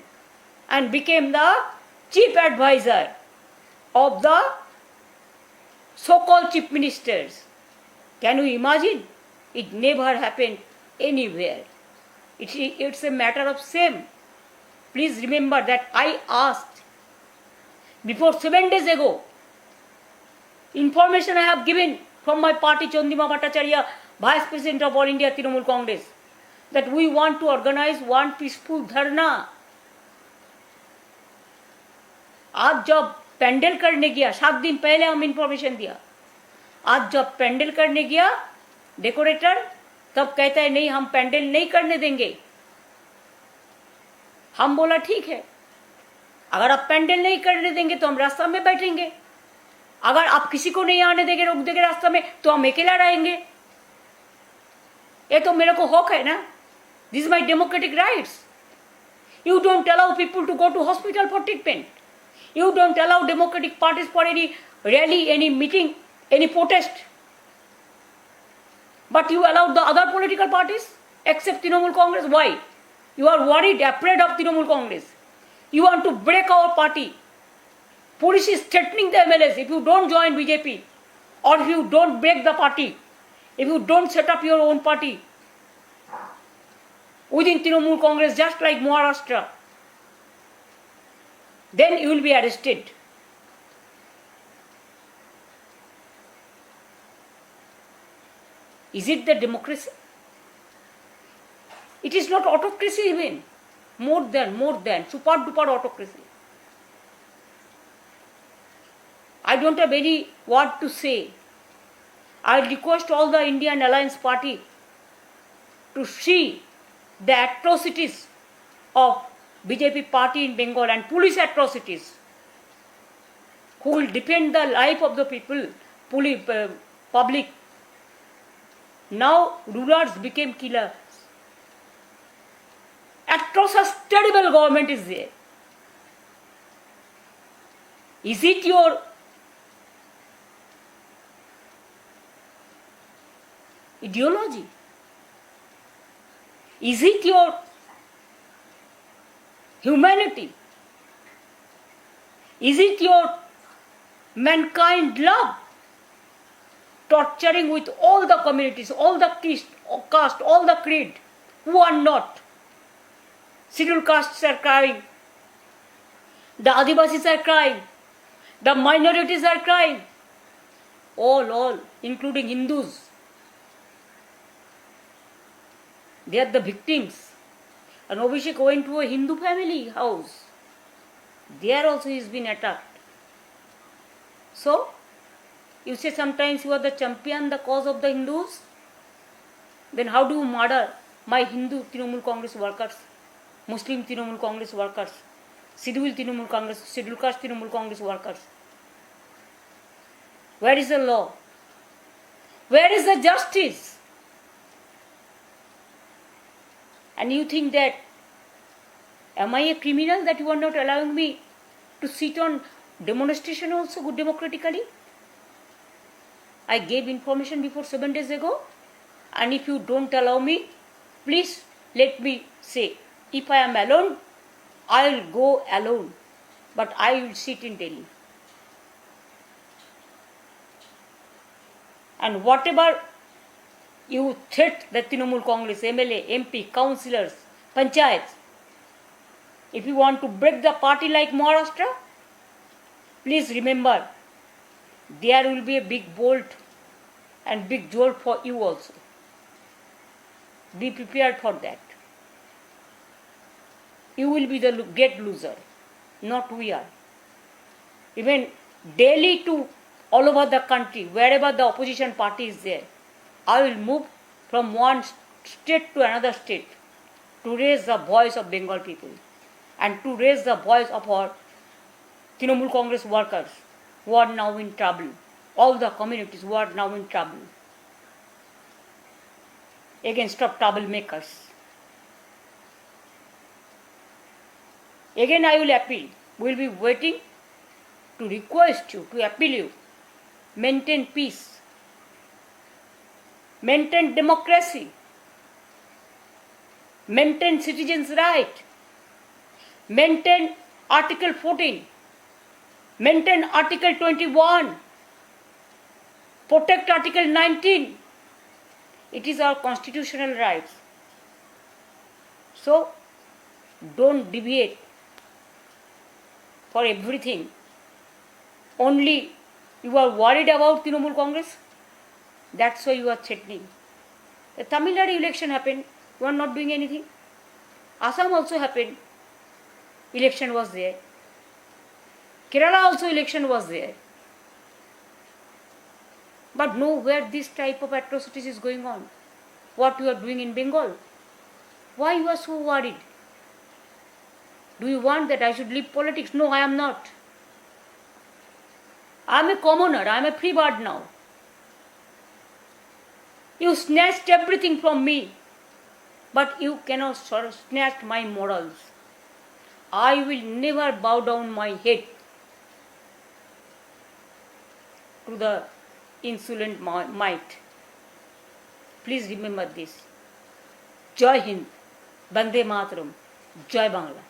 and became the chief advisor of the so-called chief ministers. Can you imagine? It never happened anywhere. It's a matter of shame. Please remember that I asked before 7 days ago, information I have given from my party, Chandima Bhattacharya, Vice President of All India Trinamool Congress, that we want to organize one peaceful dharna. आज जब पेंडल करने गया, 7 दिन पहले हम information दिया, आज जब पेंडल करने गया डेकोरेटर, तब कहता है नहीं हम पेंडल नहीं करने देंगे। हम बोला ठीक है, अगर आप पेंडल नहीं करने देंगे तो हम रास्ता में बैठेंगे, अगर आप किसी को नहीं आने देंगे, रोक देंगे रास्ता में, तो हम अकेला रहेंगे। ये तो मेरे को हक है ना, this is my democratic rights. You don't allow people to go to hospital for treatment, you don't allow democratic parties for any rally, any meeting, any protest, but you allowed the other political parties except Trinamool Congress. Why? You are worried, afraid of Trinamool Congress. You want to break our party. Police is threatening the MLAs if you don't join BJP, or if you don't break the party, if you don't set up your own party within Trinamool Congress, just like Maharashtra, then you will be arrested. Is it the democracy? It is not autocracy even. More than, super duper autocracy. I don't have any word to say. I request all the Indian Alliance Party to see the atrocities of BJP party in Bengal and police atrocities, who will defend the life of the people, public. Now rulers became killers. Atrocious, terrible government is there. Is it your ideology? Is it your humanity? Is it your mankind love? Torturing with all the communities, all the caste, all the creed, who are not. Scheduled castes are crying. The Adivasis are crying. The minorities are crying. All, including Hindus. They are the victims. And Abhishek went to a Hindu family house. There also he has been attacked. So, you say sometimes you are the champion, the cause of the Hindus. Then how do you murder my Hindu Trinamool Congress workers, Muslim Trinamool Congress workers, scheduled caste Trinamool Congress workers? Where is the law? Where is the justice? And you think that, am I a criminal that you are not allowing me to sit on demonstration also good democratically? I gave information before 7 days ago, and if you don't allow me, please let me say, if I am alone, I will go alone, but I will sit in Delhi. And whatever you threat the Trinamool Congress, MLA, MP, councillors, panchayats, if you want to break the party like Maharashtra, please remember, there will be a big bolt and big jolt for you also. Be prepared for that. You will be the great loser, not we are. Even Delhi to all over the country, wherever the opposition party is there, I will move from one state to another state to raise the voice of Bengal people and to raise the voice of our Trinamool Congress workers who are now in trouble, all the communities who are now in trouble, against of troublemakers. Again I will appeal, we will be waiting to request you, to appeal you, maintain peace, maintain democracy, maintain citizens' right, maintain Article 14, maintain Article 21, protect Article 19. It is our constitutional rights. So, don't deviate for everything. Only you are worried about Trinamool Congress. That's why you are threatening. The Tamil Nadu election happened, you are not doing anything. Assam also happened, election was there. Kerala also election was there. But nowhere this type of atrocities is going on. What you are doing in Bengal? Why you are so worried? Do you want that I should leave politics? No, I am not. I am a commoner, I am a free bird now. You snatched everything from me, but you cannot snatch my morals. I will never bow down my head to the insolent might. Please remember this. Jai Hind, Bande Mataram, Jai Bangla.